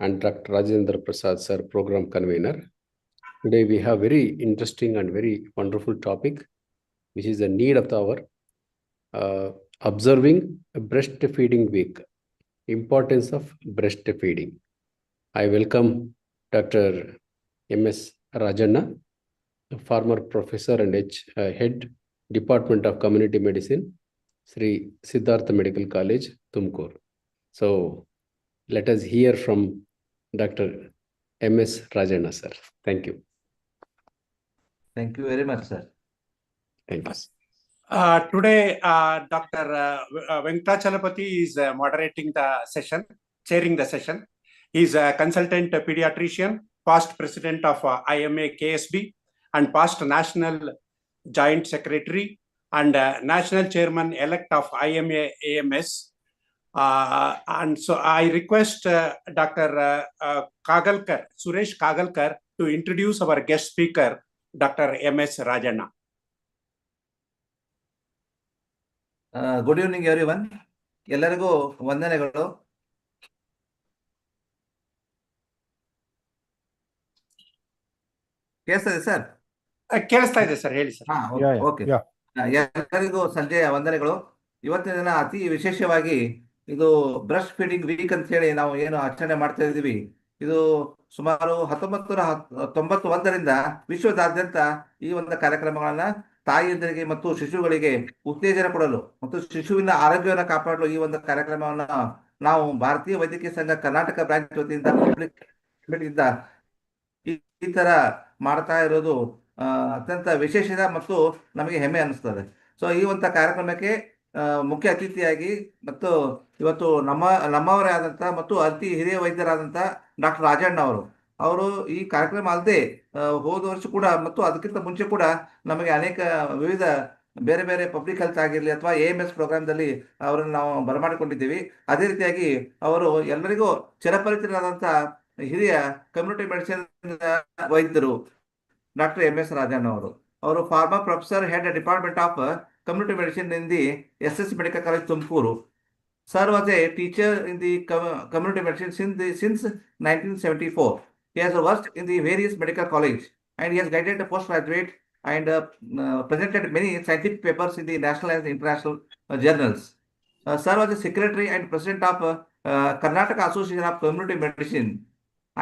and Dr. Rajendra Prasad, sir, program convener. Today we have very interesting and very wonderful topic, which is the need of the hour, observing breastfeeding week, importance of breastfeeding. I welcome Dr. M.S. Rajanna, a former professor and head Department of Community Medicine, Sri Siddhartha Medical College, Tumkur. So let us hear from Dr. M.S. Rajanna, sir. Thank you. Thank you very much, sir. Thank you. Today, Dr. Venkatachalapati is moderating the session, chairing the session. He is a consultant pediatrician, past president of IMA KSB, and past national joint secretary and national chairman elect of IMA AMS. And so I request Dr. Kagalkar, Suresh Kagalkar, to introduce our guest speaker, Dr. M.S. Rajanna. Good evening, everyone. ಎಲ್ಲರಿಗೂ ವಂದನೆಗಳು. ಕೇಳಿಸ್ತದೆ sir? ಕೇಳಿಸ್ತಾ ಇದೆ sir, ಹೇಳಿ sir. Okay. ಎಲ್ಲರಿಗೂ ಸಂಜೆಯ ವಂದನೆಗಳು. ಇವತ್ತಿನ ದಿನ ಅತಿ ವಿಶೇಷವಾಗಿ ಇದು ಬ್ರೆಸ್ಟ್ ಫೀಡಿಂಗ್ ವೀಕ್ ಅಂತ ಹೇಳಿ ನಾವು ಏನು ಆಚರಣೆ ಮಾಡ್ತಾ ಇದ್ದೀವಿ. ಇದು ಸುಮಾರು 1991ರಿಂದ ವಿಶ್ವದಾದ್ಯಂತ ಈ ಒಂದು ಕಾರ್ಯಕ್ರಮಗಳನ್ನ ತಾಯಿಯಂದರಿಗೆ ಮತ್ತು ಶಿಶುಗಳಿಗೆ ಉತ್ತೇಜನ ಕೊಡಲು ಮತ್ತು ಶಿಶುವಿನ ಆರೋಗ್ಯವನ್ನು ಕಾಪಾಡಲು ಈ ಒಂದು ಕಾರ್ಯಕ್ರಮವನ್ನ ನಾವು ಭಾರತೀಯ ವೈದ್ಯಕೀಯ ಸಂಘ ಕರ್ನಾಟಕ ಬ್ರಾಂಚ್ ವತಿಯಿಂದ ಈ ತರ ಮಾಡ್ತಾ ಇರೋದು ಅತ್ಯಂತ ವಿಶೇಷ ಮತ್ತು ನಮಗೆ ಹೆಮ್ಮೆ ಅನಿಸ್ತದೆ. ಸೊ ಈ ಒಂದು ಕಾರ್ಯಕ್ರಮಕ್ಕೆ ಮುಖ್ಯ ಅತಿಥಿಯಾಗಿ ಮತ್ತು ಇವತ್ತು ನಮ್ಮವರೇ ಆದಂತ ಮತ್ತು ಅತಿ ಹಿರಿಯ ವೈದ್ಯರಾದಂತ ಡಾಕ್ಟರ್ ರಾಜಣ್ಣ ಅವರು ಈ ಕಾರ್ಯಕ್ರಮ ಅಲ್ಲದೆ ಹೋದ ವರ್ಷ ಕೂಡ ಮತ್ತು ಅದಕ್ಕಿಂತ ಮುಂಚೆ ಕೂಡ ನಮಗೆ ಅನೇಕ ವಿವಿಧ ಬೇರೆ ಬೇರೆ ಪಬ್ಲಿಕ್ ಹೆಲ್ತ್ ಆಗಿರಲಿ ಅಥವಾ AMS ಪ್ರೋಗ್ರಾಮ್ದಲ್ಲಿ ಅವರನ್ನು ನಾವು ಬರಮಾಡಿಕೊಂಡಿದ್ದೀವಿ. ಅದೇ ರೀತಿಯಾಗಿ ಅವರು ಎಲ್ಲರಿಗೂ ಚಿರಪರಿಚಿತರಾದಂಥ ಹಿರಿಯ ಕಮ್ಯುನಿಟಿ ಮೆಡಿಸಿನ್ ವೈದ್ಯರು ಡಾಕ್ಟರ್ M.S. ರಾಜಣ್ಣ ಅವರು farmer professor head department of community medicine in the SS Medical College, Tumkur. Sir was a teacher in the community medicine since 1974. He has worked in the various medical colleges and he has guided the postgraduate and presented many scientific papers in the national and international journals. Sir was a secretary and president of Karnataka Association of Community Medicine,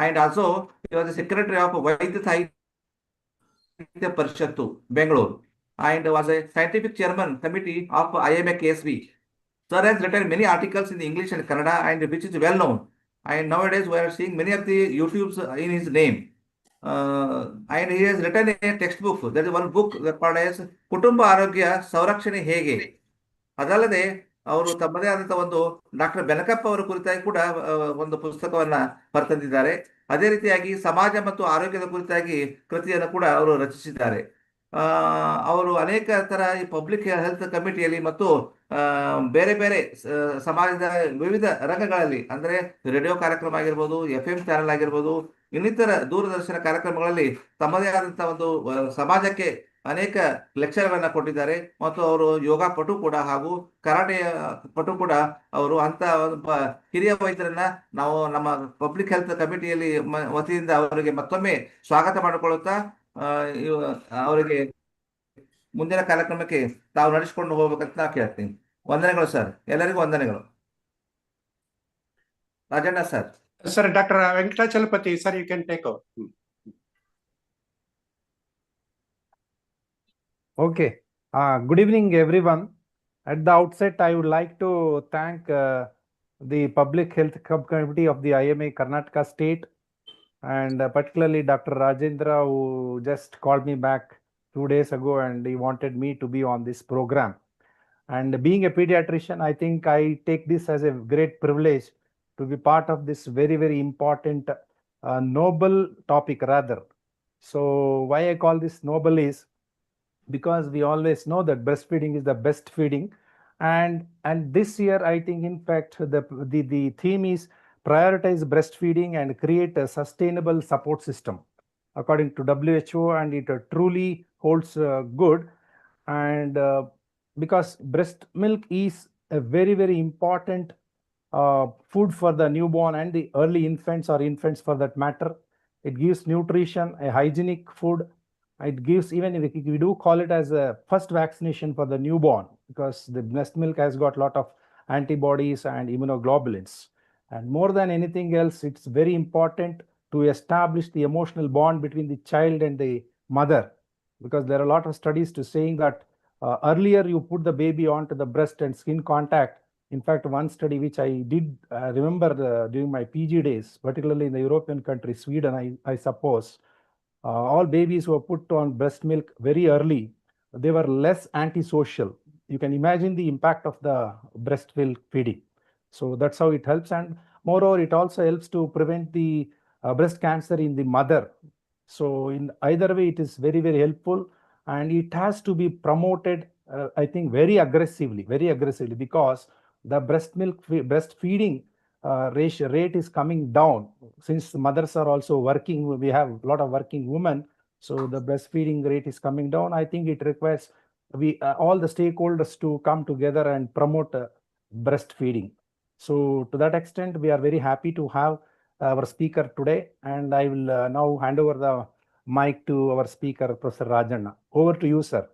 and also he was a secretary of Vaidya Sahitya Parishattu, Bangalore, and was a scientific chairman committee of IMA KSB. Sir has written many articles in English and Kannada, and which is well known. And nowadays we are seeing many of the YouTubes in his name. And he has written a textbook. There is one book that called as Kutumba Arogya Saurakshane Hege. ಅದಲ್ಲದೆ ಅವರು ತಮ್ಮದೇ ಆದಂತಹ ಒಂದು doctor Benakappa ಅವರ ಕುರಿತಾಗಿ ಕೂಡ ಒಂದು ಪುಸ್ತಕವನ್ನ ಬರೆದಿದ್ದಾರೆ. ಅದೇ ರೀತಿಯಾಗಿ ಸಮಾಜ ಮತ್ತು ಆರೋಗ್ಯದ ಕುರಿತಾಗಿ ಕೃತಿಯನ್ನು ಕೂಡ ಅವರು ರಚಿಸಿದ್ದಾರೆ. ಅವರು ಅನೇಕ ತರ ಈ ಪಬ್ಲಿಕ್ ಹೆಲ್ತ್ ಕಮಿಟಿಯಲ್ಲಿ ಮತ್ತು ಬೇರೆ ಬೇರೆ ಸಮಾಜದ ವಿವಿಧ ರಂಗಗಳಲ್ಲಿ ಅಂದ್ರೆ ರೇಡಿಯೋ ಕಾರ್ಯಕ್ರಮ ಆಗಿರ್ಬೋದು, FM ಚಾನೆಲ್ ಆಗಿರ್ಬೋದು, ಇನ್ನಿತರ ದೂರದರ್ಶನ ಕಾರ್ಯಕ್ರಮಗಳಲ್ಲಿ ತಮ್ಮದೇ ಆದಂತಹ ಒಂದು ಸಮಾಜಕ್ಕೆ ಅನೇಕ ಲೆಕ್ಚರ್ಗಳನ್ನ ಕೊಟ್ಟಿದ್ದಾರೆ. ಮತ್ತು ಅವರು ಯೋಗ ಪಟು ಕೂಡ ಹಾಗೂ ಕರಾಟೆ ಪಟು ಕೂಡ ಅವರು ಅಂತ ಹಿರಿಯ ವೈದ್ಯರನ್ನ ನಾವು ನಮ್ಮ ಪಬ್ಲಿಕ್ ಹೆಲ್ತ್ ಕಮಿಟಿಯಲ್ಲಿ ವತಿಯಿಂದ ಅವರಿಗೆ ಮತ್ತೊಮ್ಮೆ ಸ್ವಾಗತ ಮಾಡಿಕೊಳ್ಳುತ್ತಾ ಅವರಿಗೆ ಮುಂದಿನ ಕಾರ್ಯಕ್ರಮಕ್ಕೆ ತಾವು ನಡೆಸಿಕೊಂಡು ಹೋಗ್ಬೇಕಂತ ನಾ ಕೇಳ್ತೀನಿ. ವಂದನೆಗಳು ಸರ್, ಎಲ್ಲರಿಗೂ ವಂದನೆಗಳು. Rajanna sir. Sir, Dr. Venkatachalapati, sir, you can take over. Okay. Good evening, everyone. At the outset, I would like to thank the Public Health Committee of the IMA Karnataka State, and particularly Dr. Rajendra, who just called me back 2 days ago and he wanted me to be on this program. And being a pediatrician, I think I take this as a great privilege to be part of this very, very important, noble topic rather. So why I call this noble is because we always know that breastfeeding is the best feeding. And this year, I think, in fact, the theme is prioritize breastfeeding and create a sustainable support system, according to WHO, and it truly holds good. And because breast milk is a very, very important food for the newborn and the early infants or infants for that matter. It gives nutrition, a hygienic food. It gives, even if we do call it as a first vaccination for the newborn, because the breast milk has got a lot of antibodies and immunoglobulins. And more than anything else, it's very important to establish the emotional bond between the child and the mother, because there are a lot of studies to saying that earlier you put the baby onto the breast and skin contact. In fact, one study which I did remember during my PG days, particularly in the European country, Sweden, I suppose, all babies who were put on breast milk very early, they were less antisocial. You can imagine the impact of the breast milk feeding. So that's how it helps. And moreover, it also helps to prevent the breast cancer in the mother. So in either way, it is very, very helpful. And it has to be promoted, I think, very aggressively, because the breastfeeding rate is coming down. Since mothers are also working, we have a lot of working women, so the breastfeeding rate is coming down. I think it requires all the stakeholders to come together and promote breastfeeding. So to that extent, we are very happy to have our speaker today, and I will now hand over the mic to our speaker, Professor Rajanna. Over to you, sir.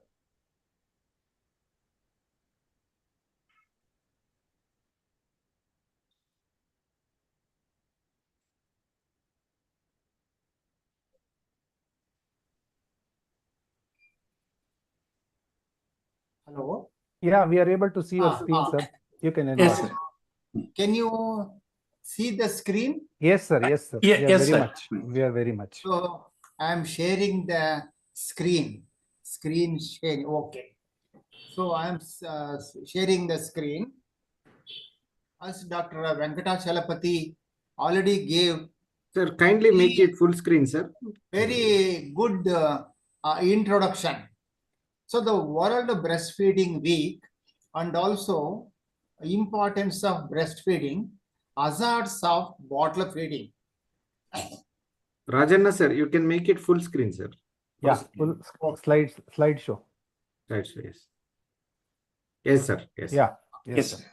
Hello. Yeah, we are able to see your screen, sir. You can enlarge. Yes, sir. Can you see the screen? Yes, sir. Yes, sir. Yeah, We are yes, very sir. much. We are very much. So I am sharing the screen. Screen sharing. Okay. So I am sharing the screen. As Dr. Venkatachalapati already gave Sir, kindly make it full screen, sir. very good introduction. So the World Breastfeeding Week and also importance of breastfeeding, hazards of bottle feeding. Rajanna, sir, you can make it full screen, sir. Yeah, full slide show. That's yes. Yes, sir. Yes. Yeah. Yes, sir.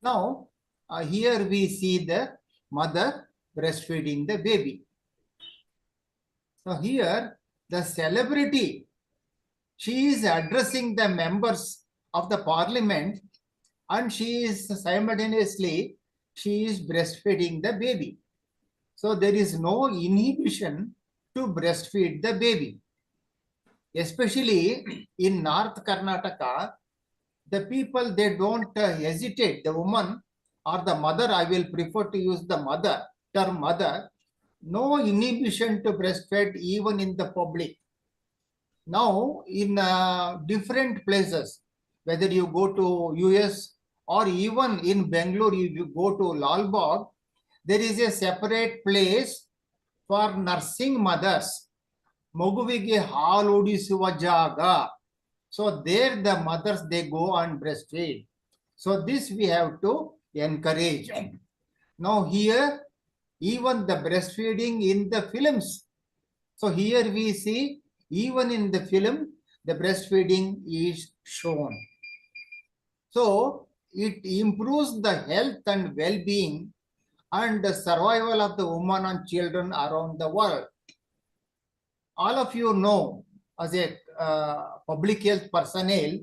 Now, here we see the mother breastfeeding the baby. So here, the celebrity, she is addressing the members of the parliament, and she is simultaneously, she is breastfeeding the baby. So there is no inhibition to breastfeed the baby. Especially in North Karnataka, the people, they don't hesitate. The woman or the mother, I will prefer to use the mother, term mother, no inhibition to breastfeed even in the public. Now, in different places, whether you go to US or even in Bangalore, you go to Lalbagh, there is a separate place for nursing mothers. Maguvige halu udisuva jaga. So there the mothers, they go and breastfeed. So this we have to encourage. Now here, even the breastfeeding in the films. So here we see, even in the film, the breastfeeding is shown. So it improves the health and well-being and the survival of the woman and children around the world. All of you know, as a public health personnel,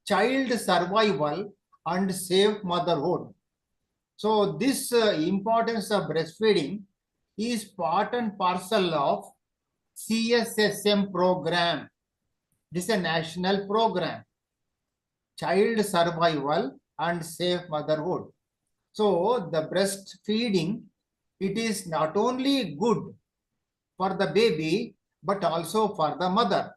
child survival and safe motherhood. So this importance of breastfeeding is part and parcel of CSSM program. This is a national program, child survival and safe motherhood. So the breastfeeding, it is not only good for the baby, but also for the mother.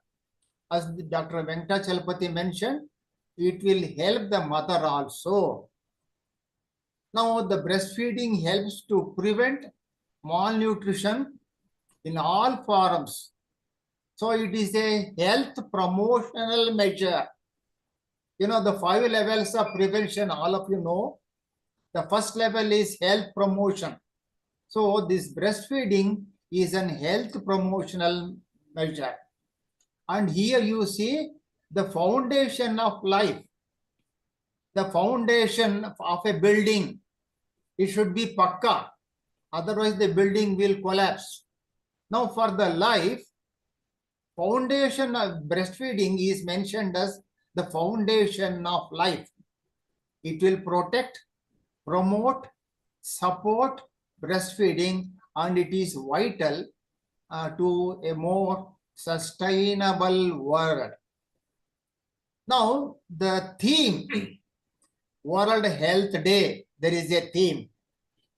As Dr. Venkatachalapati mentioned, it will help the mother also. Now, the breastfeeding helps to prevent malnutrition in all forms. So it is a health promotional measure. You know, the 5 levels of prevention, all of you know. The first level is health promotion. So this breastfeeding is an health promotional measure. And here you see the foundation of life. the foundation of a building, it should be pakka. Otherwise, the building will collapse. Now, for the life, foundation of breastfeeding is mentioned as the foundation of life. It will protect, promote, support breastfeeding, and it is vital to a more sustainable world. Now, the theme, World Health Day, there is a theme.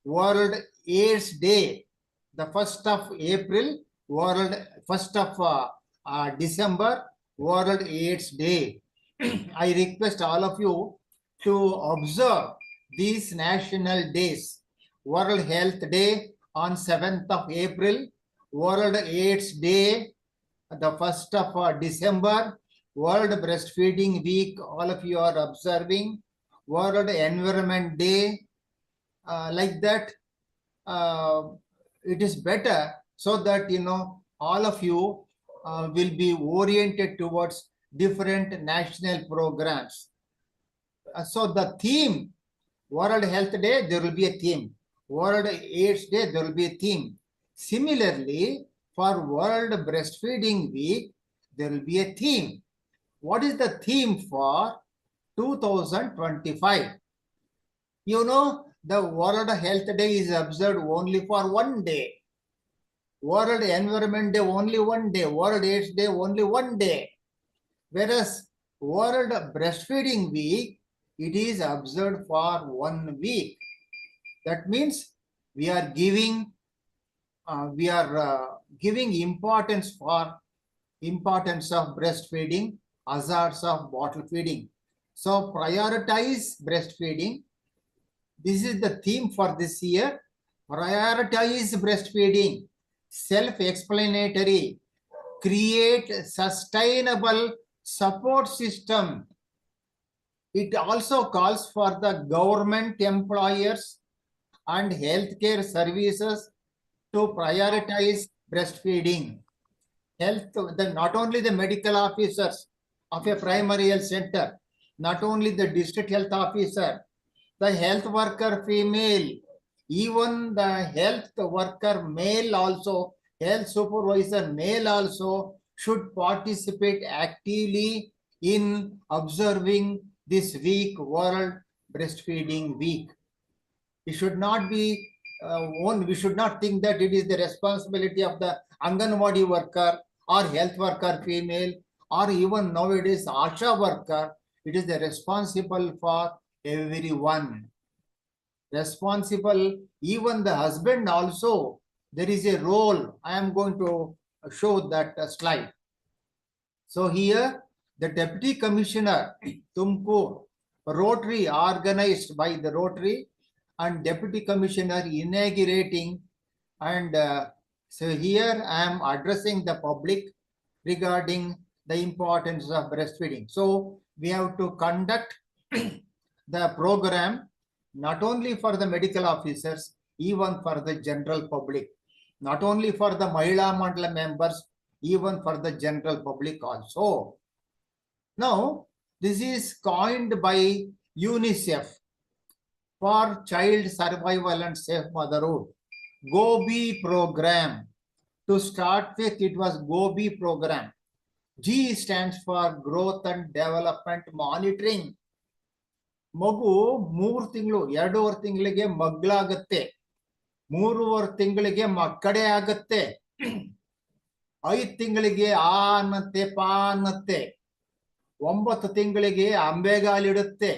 World AIDS Day, the 1st of April, 1st of December, World AIDS Day. I request all of you to observe these national days. World Health Day on 7th of April, World AIDS Day, the 1st of December, World Breastfeeding Week, all of you are observing, World Environment Day, like that. It is better so that, you know, all of you will be oriented towards different national programs. So the theme, World Health Day, there will be a theme. World AIDS Day, there will be a theme. Similarly, for World Breastfeeding Week, there will be a theme. What is the theme for 2025? You know, the World Health Day is observed only for one day. World Environment Day only one day. World AIDS Day only one day. Whereas World Breastfeeding Week, it is observed for 1 week. That means we are giving importance of breastfeeding, hazards of bottle feeding. So prioritize breastfeeding. This is the theme for this year. Prioritize breastfeeding, self-explanatory, create sustainable support system. It also calls for the government employers and healthcare services to prioritize breastfeeding. Not only the medical officers of a primary health center, not only the district health officer, the health worker female, even the health worker male also, health supervisor male also should participate actively in observing this week, World Breastfeeding Week. It should not be we should not think that it is the responsibility of the Anganwadi worker or health worker female or even nowadays ASHA worker. It is the responsible for everyone. Responsible, even the husband also, there is a role. I am going to show that slide. So here, the Deputy Commissioner, Tumkur, Rotary, organized by the Rotary, and Deputy Commissioner inaugurating. And so here I am addressing the public regarding the importance of breastfeeding. So we have to conduct the program not only for the medical officers, even for the general public, not only for the Mahila Mandala members, even for the general public also. Now, this is coined by UNICEF for Child Survival and Safe Motherhood, GOBI program. To start with, it was GOBI program. G stands for Growth and Development Monitoring. ಮಗು 3 ತಿಂಗಳು 2.5 ತಿಂಗಳಿಗೆ ಮಗ್ಲಾಗತ್ತೆ, 3.5 ತಿಂಗಳಿಗೆ ಮಕ್ಕಡೆ ಆಗತ್ತೆ, 5 ತಿಂಗಳಿಗೆ ಆ ಅನ್ನತ್ತೆ ಪಾ ಅನ್ನತ್ತೆ, 9 ತಿಂಗಳಿಗೆ ಅಂಬೆಗಾಲಿಡುತ್ತೆ,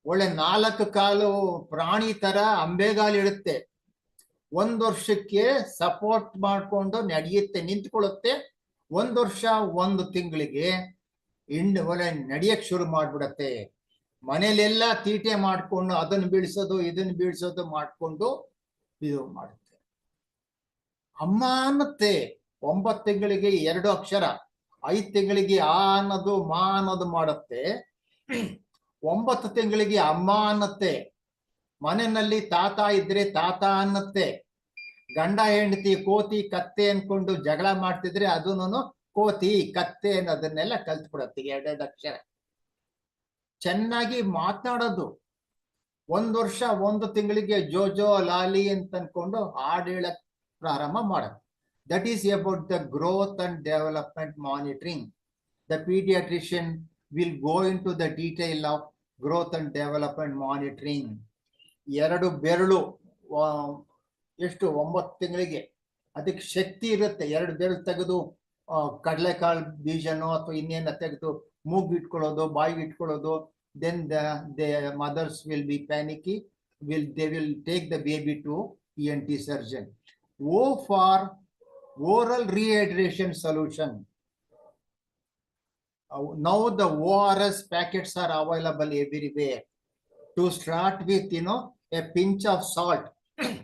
ಒಳ್ಳೆ 4 ಕಾಲು ಪ್ರಾಣಿ ತರ ಅಂಬೆಗಾಲಿಡುತ್ತೆ, 1 ವರ್ಷಕ್ಕೆ ಸಪೋರ್ಟ್ ಮಾಡ್ಕೊಂಡು ನಡೆಯುತ್ತೆ, ನಿಂತ್ಕೊಳ್ಳುತ್ತೆ, 1 ವರ್ಷ 1 ತಿಂಗಳಿಗೆ ಒಳ್ಳೆ ನಡೆಯಕ್ ಶುರು ಮಾಡ್ಬಿಡತ್ತೆ. ಮನೇಲೆಲ್ಲ ತೀಟೆ ಮಾಡ್ಕೊಂಡು ಅದನ್ನು ಬೀಳ್ಸೋದು ಇದನ್ನು ಬೀಳ್ಸೋದು ಮಾಡ್ಕೊಂಡು ಇದು ಮಾಡುತ್ತೆ. ಅಮ್ಮ ಅನ್ನತ್ತೆ, 9 ತಿಂಗಳಿಗೆ 2 ಅಕ್ಷರ, 5 ತಿಂಗಳಿಗೆ ಆ ಅನ್ನೋದು ಮಾ ಅನ್ನೋದು ಮಾಡುತ್ತೆ, 9 ತಿಂಗಳಿಗೆ ಅಮ್ಮ ಅನ್ನತ್ತೆ, ಮನೆಯಲ್ಲಿ ತಾತ ಇದ್ರೆ ತಾತ ಅನ್ನತ್ತೆ, ಗಂಡ ಹೆಂಡತಿ ಕೋತಿ ಕತ್ತೆ ಅನ್ಕೊಂಡು ಜಗಳ ಮಾಡ್ತಿದ್ರೆ ಅದನ್ನು ಕೋತಿ ಕತ್ತೆ ಅನ್ನೋದನ್ನೆಲ್ಲ ಕಲ್ತ್ಬಿಡತ್ತೆ, 2 ಅಕ್ಷರ. ಚೆನ್ನಾಗಿ ಮಾತನಾಡೋದು. 1 ವರ್ಷ 1 ತಿಂಗಳಿಗೆ ಜೋಜೋ ಲಾಲಿ ಅಂತ ಅನ್ಕೊಂಡು ಹಾಡು ಹೇಳಕ್ ಪ್ರಾರಂಭ ಮಾಡೋದು. That is about the growth and development monitoring. The pediatrician will go into the detail of growth and development monitoring. 2 ಬೆರಳು ಎಷ್ಟು 9 ತಿಂಗಳಿಗೆ ಅದಕ್ಕೆ ಶಕ್ತಿ ಇರುತ್ತೆ. 2 ಬೆರಳು ತೆಗೆದು ಕಡಲೆಕಾಳು ಬೀಜನೋ ಅಥವಾ ಇನ್ನೇನ ತೆಗೆದು ಮೂಗಿಗೆ ಇಟ್ಕೊಳ್ಳೋದು, ಬಾಯಿಗೆ ಇಟ್ಕೊಳ್ಳೋದು. Then the mothers will be panicky. They will take the baby to ENT surgeon. O for oral rehydration solution. Now the ORS packets are available everywhere. To start with, a pinch of salt.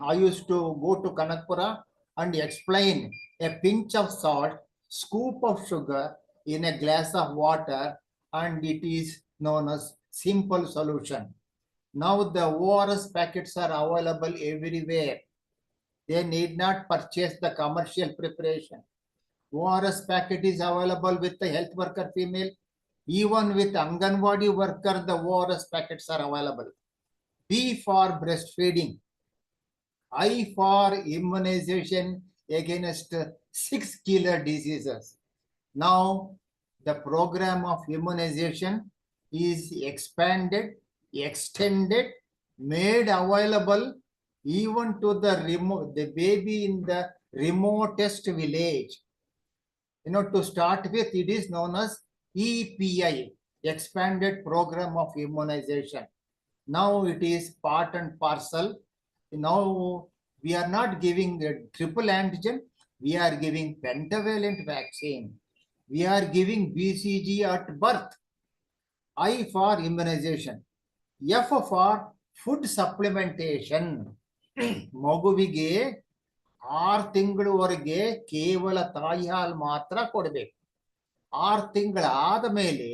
I used to go to Kanakpura and explain a pinch of salt, scoop of sugar in a glass of water, and it is known as simple solution. Now the ORS packets are available everywhere. They need not purchase the commercial preparation. ORS packet is available with the health worker female. Even with Anganwadi worker, the ORS packets are available. B for breastfeeding. I for immunization against 6 killer diseases. Now the program of immunization is expanded, extended, made available even to the baby in the remotest village. To start with, it is known as EPI, expanded program of immunization. Now it is part and parcel. Now we are not giving a triple antigen, we are giving pentavalent vaccine. We are giving BCG at birth. I for immunization. F for food supplementation. ಮಗುವಿಗೆ 6 ತಿಂಗಳವರೆಗೆ ಕೇವಲ ತಾಯಿ ಹಾಲು ಮಾತ್ರ ಕೊಡಬೇಕು. 6 ತಿಂಗಳಾದ ಮೇಲೆ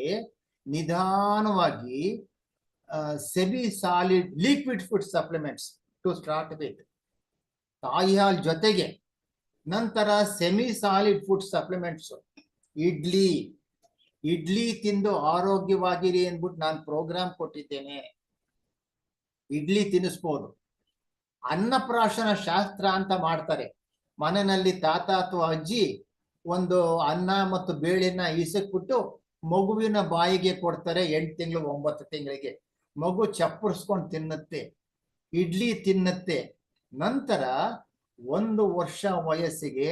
ನಿಧಾನವಾಗಿ semi solid liquid food supplements to start with ತಾಯಿ ಹಾಲು ಜೊತೆಗೆ. ನಂತರ semi solid food supplements. Idli ತಿಂದು ಆರೋಗ್ಯವಾಗಿರಿ ಅಂದ್ಬಿಟ್ಟು ನಾನು ಪ್ರೋಗ್ರಾಮ್ ಕೊಟ್ಟಿದ್ದೇನೆ. ಇಡ್ಲಿ ತಿನ್ನಿಸ್ಬೋದು. ಅನ್ನಪ್ರಾಶನ ಶಾಸ್ತ್ರ ಅಂತ ಮಾಡ್ತಾರೆ. ಮನೆಯಲ್ಲಿ ತಾತ ಅಥವಾ ಅಜ್ಜಿ ಒಂದು ಅನ್ನ ಮತ್ತು ಬೇಳೆನ ಇಸಕ್ಬಿಟ್ಟು ಮಗುವಿನ ಬಾಯಿಗೆ ಕೊಡ್ತಾರೆ. 8 ತಿಂಗಳು 9 ತಿಂಗಳಿಗೆ ಮಗು ಚಪ್ಪರಿಸ್ಕೊಂಡು ತಿನ್ನುತ್ತೆ, ಇಡ್ಲಿ ತಿನ್ನುತ್ತೆ. ನಂತರ 1 ವರ್ಷ ವಯಸ್ಸಿಗೆ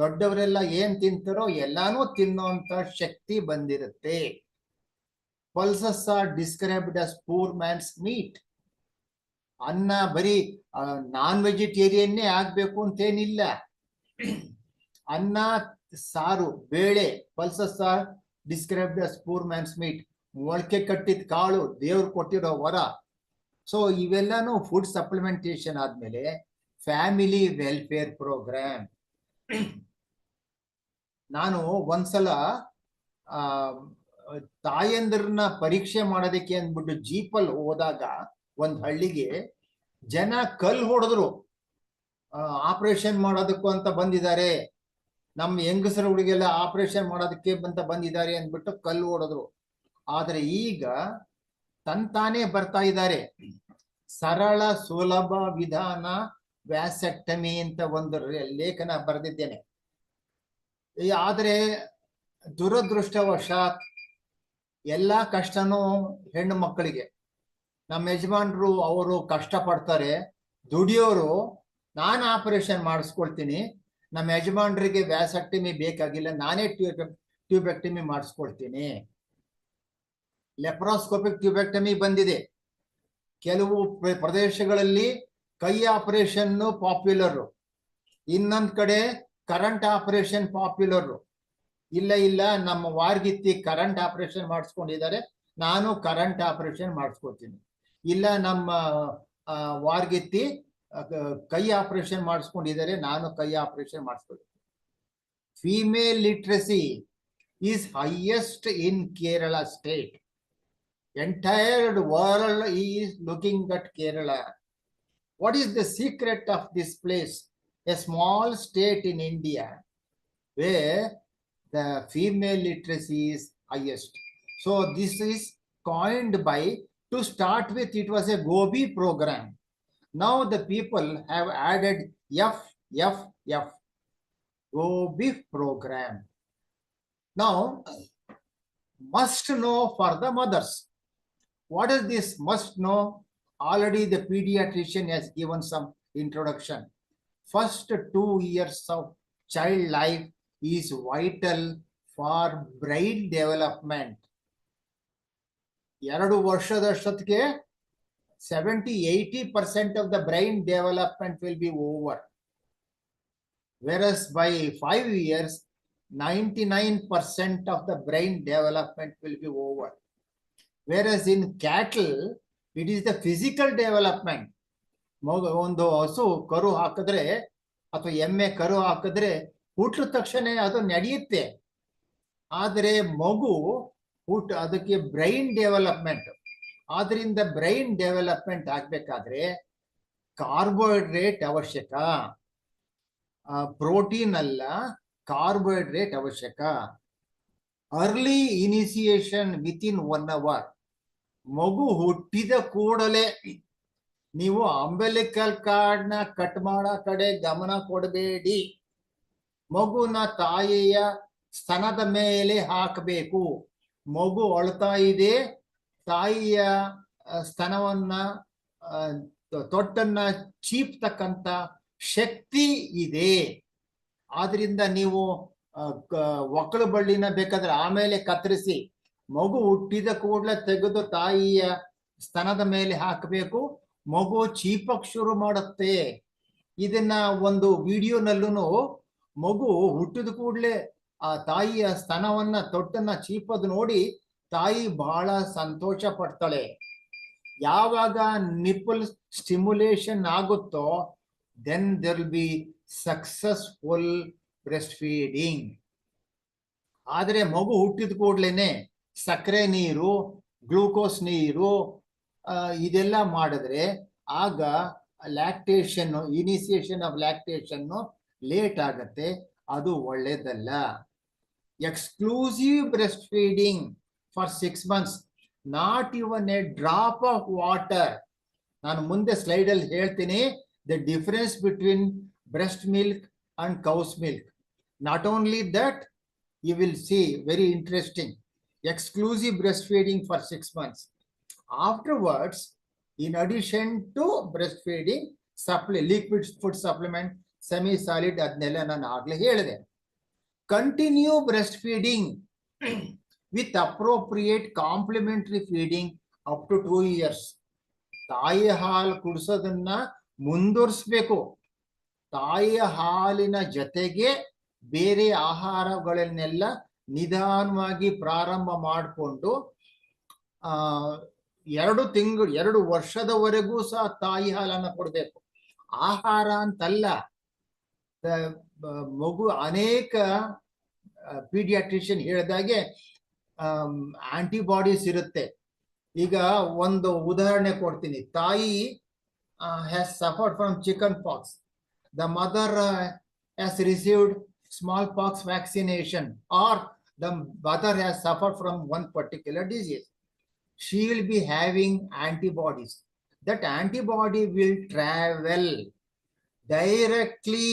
ದೊಡ್ಡವರೆಲ್ಲ ಏನ್ ತಿಂತಾರೋ ಎಲ್ಲಾನು ತಿನ್ನೋಂತ ಶಕ್ತಿ ಬಂದಿರುತ್ತೆ. Pulses are described as poor man's meat. ಅನ್ನ ಬರೀ ನಾನ್ ವೆಜಿಟೇರಿಯನ್ನೇ ಆಗ್ಬೇಕು ಅಂತೇನಿಲ್ಲ. ಅನ್ನ, ಸಾರು, ಬೇಳೆ, pulses are described as poor man's meat. ಮೊಳಕೆ ಕಟ್ಟಿದ ಕಾಳು ದೇವ್ರು ಕೊಟ್ಟಿರೋ ವರ. ಸೊ ಇವೆಲ್ಲಾನು ಫುಡ್ ಸಪ್ಲಿಮೆಂಟೇಶನ್ ಆದ್ಮೇಲೆ ಫ್ಯಾಮಿಲಿ ವೆಲ್ಫೇರ್ ಪ್ರೋಗ್ರಾಮ್. ನಾನು ಒಂದ್ಸಲ ತಾಯಂದ್ರನ್ನ ಪರೀಕ್ಷೆ ಮಾಡೋದಕ್ಕೆ ಅಂದ್ಬಿಟ್ಟು ಜೀಪಲ್ಲಿ ಹೋದಾಗ ಒಂದ್ ಹಳ್ಳಿಗೆ ಜನ ಕಲ್ಲು ಹೊಡೆದ್ರು. ಆಪರೇಷನ್ ಮಾಡೋದಕ್ಕೂ ಅಂತ ಬಂದಿದ್ದಾರೆ, ನಮ್ಮ ಹೆಂಗಸರ ಹುಡುಗೆಲ್ಲ ಆಪರೇಷನ್ ಮಾಡೋದಕ್ಕೆ ಅಂತ ಬಂದಿದ್ದಾರೆ ಅಂದ್ಬಿಟ್ಟು ಕಲ್ಲು ಹೊಡೆದ್ರು. ಆದ್ರೆ ಈಗ ತಂತಾನೇ ಬರ್ತಾ ಇದ್ದಾರೆ. ಸರಳ ಸುಲಭ ವಿಧಾನ ವ್ಯಾಸೆಕ್ಟಮಿ ಅಂತ ಒಂದು ಲೇಖನ ಬರೆದಿದ್ದೇನೆ. ಆದ್ರೆ ದುರದೃಷ್ಟವಶಾತ್ ಎಲ್ಲಾ ಕಷ್ಟನೂ ಹೆಣ್ಣು ಮಕ್ಕಳಿಗೆ. ನಮ್ಮ ಯಜಮಾನ್ರು ಅವರು ಕಷ್ಟ ಪಡ್ತಾರೆ, ದುಡಿಯೋರು. ನಾನು ಆಪರೇಷನ್ ಮಾಡಿಸ್ಕೊಳ್ತೀನಿ, ನಮ್ಮ ಯಜಮಾನ್ರಿಗೆ ವ್ಯಾಸೆಕ್ಟಮಿ ಬೇಕಾಗಿಲ್ಲ, ನಾನೇ ಟ್ಯೂಬೆಕ್ಟಮಿ ಮಾಡಿಸ್ಕೊಳ್ತೀನಿ. ಲೆಪ್ರಾಸ್ಕೋಪಿಕ್ ಟ್ಯೂಬೆಕ್ಟಮಿ ಬಂದಿದೆ. ಕೆಲವು ಪ್ರದೇಶಗಳಲ್ಲಿ ಕೈ ಆಪರೇಷನ್ ಪಾಪ್ಯುಲರ್, ಇನ್ನೊಂದ್ ಕಡೆ ಕರೆಂಟ್ ಆಪರೇಷನ್ ಪಾಪ್ಯುಲರ್. ಇಲ್ಲ ನಮ್ಮ ವಾರ್ಗಿತ್ತಿ ಕರೆಂಟ್ ಆಪರೇಷನ್ ಮಾಡಿಸ್ಕೊಂಡಿದ್ದಾರೆ, ನಾನು ಕರೆಂಟ್ ಆಪರೇಷನ್ ಮಾಡಿಸ್ಕೊಳ್ತೀನಿ. ಇಲ್ಲ ನಮ್ಮ ವಾರ್ಗಿತ್ತಿ ಕೈ ಆಪರೇಷನ್ ಮಾಡಿಸ್ಕೊಂಡಿದ್ದಾರೆ, ನಾನು ಕೈ ಆಪರೇಷನ್ ಮಾಡಿಸ್ಕೊಳ್ತೀನಿ. Female literacy is highest in Kerala state. Entire world is looking at Kerala. What is the secret of this place? A small state in India where the female literacy is highest. So this is coined by, to start with, it was a Gobi program. Now the people have added F, Gobi program. Now, must know for the mothers. What is this must know? Already the pediatrician has given some introduction. First 2 years of child life is vital for brain development. 2 ವರ್ಷದಷ್ಟೊತ್ತಿಗೆ 70-80% of the brain development will be over. Whereas by 5 years, 99% of the brain development will be over. Whereas in cattle, it is the physical development. ಒಂದು ಹಸು ಕರು ಹಾಕಿದ್ರೆ ಅಥವಾ ಎಮ್ಮೆ ಕರು ಹಾಕಿದ್ರೆ ಹುಟ್ಟಿದ ತಕ್ಷಣ ಅದು ನಡೆಯುತ್ತೆ. ಆದರೆ ಮಗು ಅದಕ್ಕೆ ಬ್ರೈನ್ ಡೆವಲಪ್ಮೆಂಟ್. ಆದ್ರಿಂದ ಬ್ರೈನ್ ಡೆವಲಪ್ಮೆಂಟ್ ಆಗ್ಬೇಕಾದ್ರೆ ಕಾರ್ಬೋಹೈಡ್ರೇಟ್ ಅವಶ್ಯಕ, ಪ್ರೋಟೀನ್ ಅಲ್ಲ, ಕಾರ್ಬೋಹೈಡ್ರೇಟ್ ಅವಶ್ಯಕ. Early initiation within 1 hour. ಮಗು ಹುಟ್ಟಿದ ಕೂಡಲೇ ನೀವು ಅಂಬೆಲಿಕಲ್ ಕಾರ್ಡ್ನ ಕಟ್ ಮಾಡೋ ಕಡೆ ಗಮನ ಕೊಡಬೇಡಿ. ಮಗುನ ತಾಯಿಯ ಸ್ತನದ ಮೇಲೆ ಹಾಕಬೇಕು. ಮಗು ಅಳ್ತಾ ಇದೆ, ತಾಯಿಯ ಸ್ತನವನ್ನ ತೊಟ್ಟನ್ನ ಚೀಪ್ತಕ್ಕಂಥ ಶಕ್ತಿ ಇದೆ. ಆದ್ರಿಂದ ನೀವು ಒಕ್ಕಲು ಬಳ್ಳಿನ ಬೇಕಾದ್ರೆ ಆಮೇಲೆ ಕತ್ತರಿಸಿ ಮಗು ಹುಟ್ಟಿದ ಕೂಡಲೇ ತೆಗೆದು ತಾಯಿಯ ಸ್ತನದ ಮೇಲೆ ಹಾಕಬೇಕು. ಮಗು ಚೀಪಕ್ ಶುರು ಮಾಡುತ್ತೆ. ಇದನ್ನ ಒಂದು ವಿಡಿಯೋನಲ್ಲೂ ಮಗು ಹುಟ್ಟಿದ ಕೂಡಲೇ ಆ ತಾಯಿಯ ಸ್ತನವನ್ನ ತೊಟ್ಟನ್ನ ಚೀಪದು ನೋಡಿ ತಾಯಿ ಬಹಳ ಸಂತೋಷ ಪಡ್ತಾಳೆ. ಯಾವಾಗ ನಿಪ್ಪಲ್ ಸ್ಟಿಮ್ಯುಲೇಷನ್ ಆಗುತ್ತೋ then there will be successful breastfeeding. ಆದರೆ ಮಗು ಹುಟ್ಟಿದ ಕೂಡಲೇನೆ ಸಕ್ಕರೆ ನೀರು, ಗ್ಲೂಕೋಸ್ ನೀರು ಇದೆಲ್ಲ ಮಾಡಿದ್ರೆ ಆಗ lactation, initiation of lactation late ಆಗತ್ತೆ. ಅದು ಒಳ್ಳೇದಲ್ಲ. Exclusive breast feeding for 6 months, not even A drop of water. ನಾನು ಮುಂದೆ ಸ್ಲೈಡ್ ಅಲ್ಲಿ ಹೇಳ್ತೀನಿ the difference between breast milk and cow's milk. Not only that, you will see very interesting exclusive breastfeeding for 6 months. Afterwards, in addition to breastfeeding, liquid food supplement, semi-solid adnella nan agle helide. Continue breastfeeding with appropriate complementary feeding up to 2 years. ತಾಯಿ ಹಾಲು ಕುಡಿಸೋದನ್ನ ಮುಂದುವರಿಸಬೇಕು. ತಾಯಿಯ ಹಾಲಿನ ಜೊತೆಗೆ ಬೇರೆ ಆಹಾರಗಳನ್ನೆಲ್ಲ ನಿಧಾನವಾಗಿ ಪ್ರಾರಂಭ ಮಾಡಿಕೊಂಡು 2 ವರ್ಷದವರೆಗೂ ಸಹ ತಾಯಿ ಹಾಲನ್ನ ಕೊಡಬೇಕು. ಆಹಾರ ಅಂತಲ್ಲ. ಮಗು ಅನೇಕ ಪೀಡಿಯಾಟ್ರಿಷಿಯನ್ ಹೇಳಿದಾಗೆ ಆಂಟಿಬಾಡೀಸ್ ಇರುತ್ತೆ. ಈಗ ಒಂದು ಉದಾಹರಣೆ ಕೊಡ್ತೀನಿ. ತಾಯಿ has suffered from chicken pox. The mother has received smallpox vaccination, or the mother has suffered from one particular disease. She will be having antibodies. That antibody will travel directly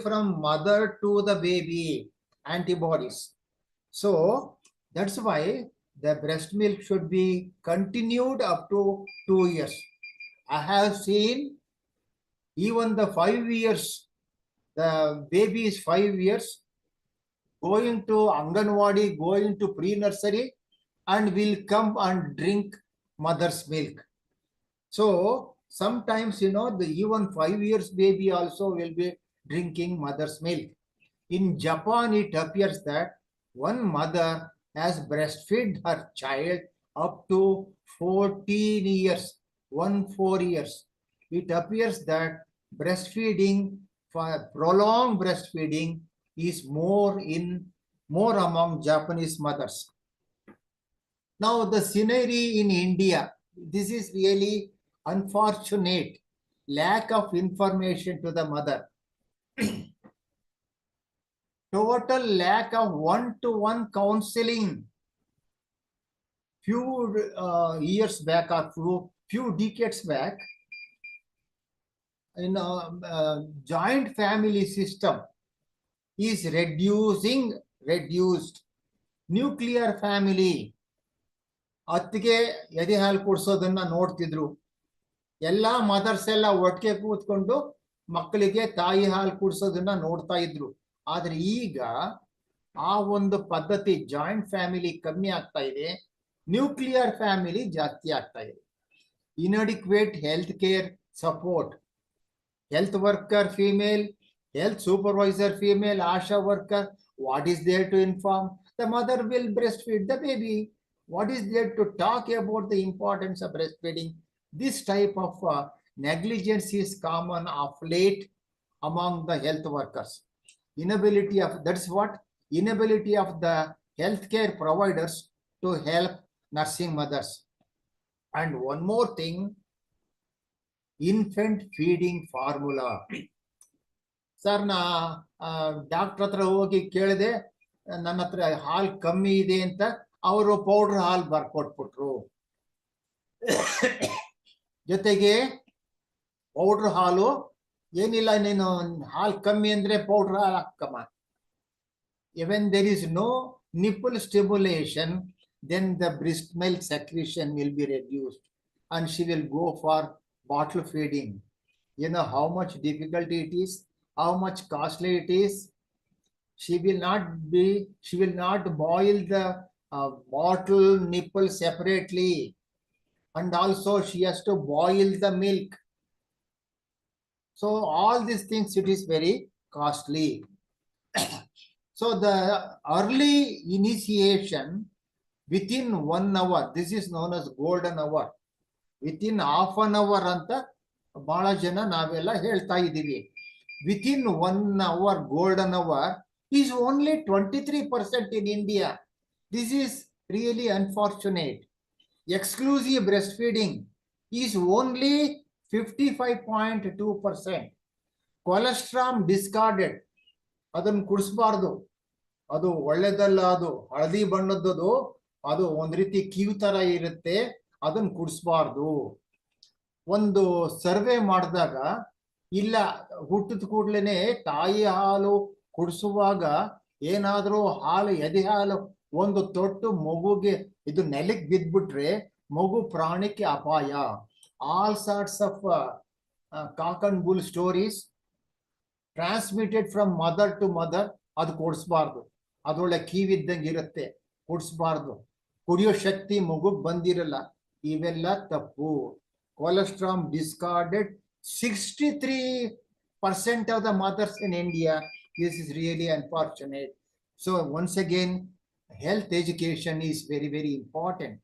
from mother to the baby, antibodies. So that's why the breast milk should be continued up to 2 years. I have seen even the 5 years, the baby is 5 years, going to Anganwadi, going to pre-nursery, and will come and drink mother's milk. So sometimes, even 5 years baby also will be drinking mother's milk. In Japan, it appears that one mother has breastfed her child up to 14 years, 14 years. It appears that breastfeeding, for prolonged breastfeeding, is more among Japanese mothers. Now the scenery in India, this is really unfortunate. Lack of information to the mother. Total lack of one-to-one counseling few years back or few decades back, in joint family system is reduced. Nuclear family, ಅತ್ತಿಗೆ ಎದೆ ಹಾಲು ಕುಡಿಸೋದನ್ನ ನೋಡ್ತಿದ್ರು. ಎಲ್ಲಾ mother's ಎಲ್ಲ ಒಟ್ಟಿಗೆ ಕೂತ್ಕೊಂಡು ಮಕ್ಕಳಿಗೆ ತಾಯಿ ಹಾಲು ಕುಡಿಸೋದನ್ನ ನೋಡ್ತಾ ಇದ್ರು. ಆದ್ರೆ ಈಗ ಆ ಒಂದು ಪದ್ಧತಿ ಜಾಯಿಂಟ್ ಫ್ಯಾಮಿಲಿ ಕಮ್ಮಿ ಆಗ್ತಾ ಇದೆ, ನ್ಯೂಕ್ಲಿಯರ್ ಫ್ಯಾಮಿಲಿ ಜಾಸ್ತಿ ಆಗ್ತಾ ಇದೆ. Inadequate health care support, health worker female, health supervisor female, ASHA worker, what is there to inform? The mother will breastfeed the baby. What is there to talk about the importance of breastfeeding? This type of negligence is common of late among the health workers. Inability of, that's what, inability of the healthcare providers to help nursing mothers. And one more thing, infant feeding formula. Sir ನಾ doctor ಹತ್ರ ಹೋಗಿ ಕೇಳಿದೆ, ನನ್ನ ಹತ್ರ ಹಾಲು ಕಮ್ಮಿ ಇದೆ ಅಂತ. ಅವರು ಪೌಡರ್ ಹಾಲು ಬರ್ಕೊಟ್ಬಿಟ್ರು. ಜೊತೆಗೆ ಪೌಡರ್ ಹಾಲು ಏನಿಲ್ಲ, ನೀನು ಹಾಲು ಕಮ್ಮಿ ಅಂದ್ರೆ ಪೌಡರ್ ಹಾಲು ಹಾಕಮ್ಮ. Even there is no nipple stimulation, then the breast milk secretion will be reduced and she will go for bottle feeding. You know how much difficulty it is, how much costly it is. She will not boil the bottle nipple separately, and also she has to boil the milk. So all these things, it is very costly. So the early initiation within 1 hour, this is known as golden hour. Within half an hour ಅಂತ ಬಹಳ ಜನ ನಾವೆಲ್ಲ ಹೇಳ್ತಾ ಇದ್ದೀವಿ. Within 1 hour, golden hour is only 23% in India. This is really unfortunate. Exclusive breastfeeding is only 55.2%. Colostrum discarded, ಅದನ್ನು ಕುಡಿಸಬಾರ್ದು, ಅದು ಒಳ್ಳೆದಲ್ಲ, ಅದು ಹಳದಿ ಬಣ್ಣದ್ದು, ಅದು ಒಂದ್ ರೀತಿ ಕೀವು ತರ ಇರುತ್ತೆ, ಅದನ್ನ ಕುಡಿಸಬಾರ್ದು. ಒಂದು ಸರ್ವೆ ಮಾಡಿದಾಗ, ಇಲ್ಲ ಹುಟ್ಟಿದ ಕೂಡ್ಲೇನೆ ತಾಯಿ ಹಾಲು ಕುಡಿಸುವಾಗ ಏನಾದ್ರೂ ಹಾಲು ಎದೆ ಹಾಲು ಒಂದು ತೊಟ್ಟು ಮಗುಗೆ ಇದು ನೆಲಕ್ಕೆ ಬಿದ್ಬಿಟ್ರೆ ಮಗು ಪ್ರಾಣಕ್ಕೆ ಅಪಾಯ. All sorts of cock and bull stories transmitted from mother to mother. ಅದು ಕೊಡಿಸ್ಬಾರ್ದು, ಅದೊಳ್ಳೆ ಕೀವಿದ್ದಂಗೆ ಇರುತ್ತೆ, ಕುಡಿಸ್ಬಾರ್ದು. ಕುಡಿಯೋ ಶಕ್ತಿ ಮಗುಗ್ ಬಂದಿರಲ್ಲ, ಇವೆಲ್ಲ ತಪ್ಪು. Cholesterol discarded 63% of the mothers in India. This is really unfortunate. So once again, health education is very, very important.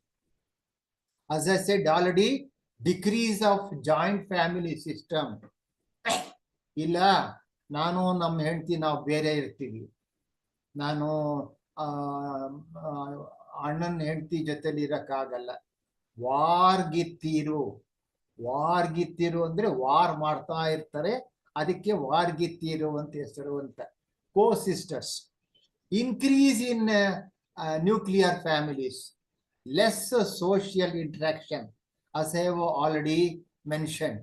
As I said already, decrease of joint family system. ಇಲ್ಲ ನಾನು ನಮ್ಮ ಹೆಂಡತಿ ನಾವು ಬೇರೆ ಇರ್ತೀವಿ, ನಾನು ಅಣ್ಣನ ಹೆಂಡತಿ ಜೊತೆಲಿ ಇರಕ್ಕಾಗಲ್ಲ. ವಾರ್ಗಿತ್ತೀರು ಅಂದ್ರೆ ವಾರ್ ಮಾಡ್ತಾ ಇರ್ತಾರೆ, ಅದಕ್ಕೆ ವಾರ್ಗಿತ್ತೀರು ಅಂತ ಹೆಸರು ಅಂತ. Co sisters, increase in nuclear families, less social interaction, as I have already mentioned.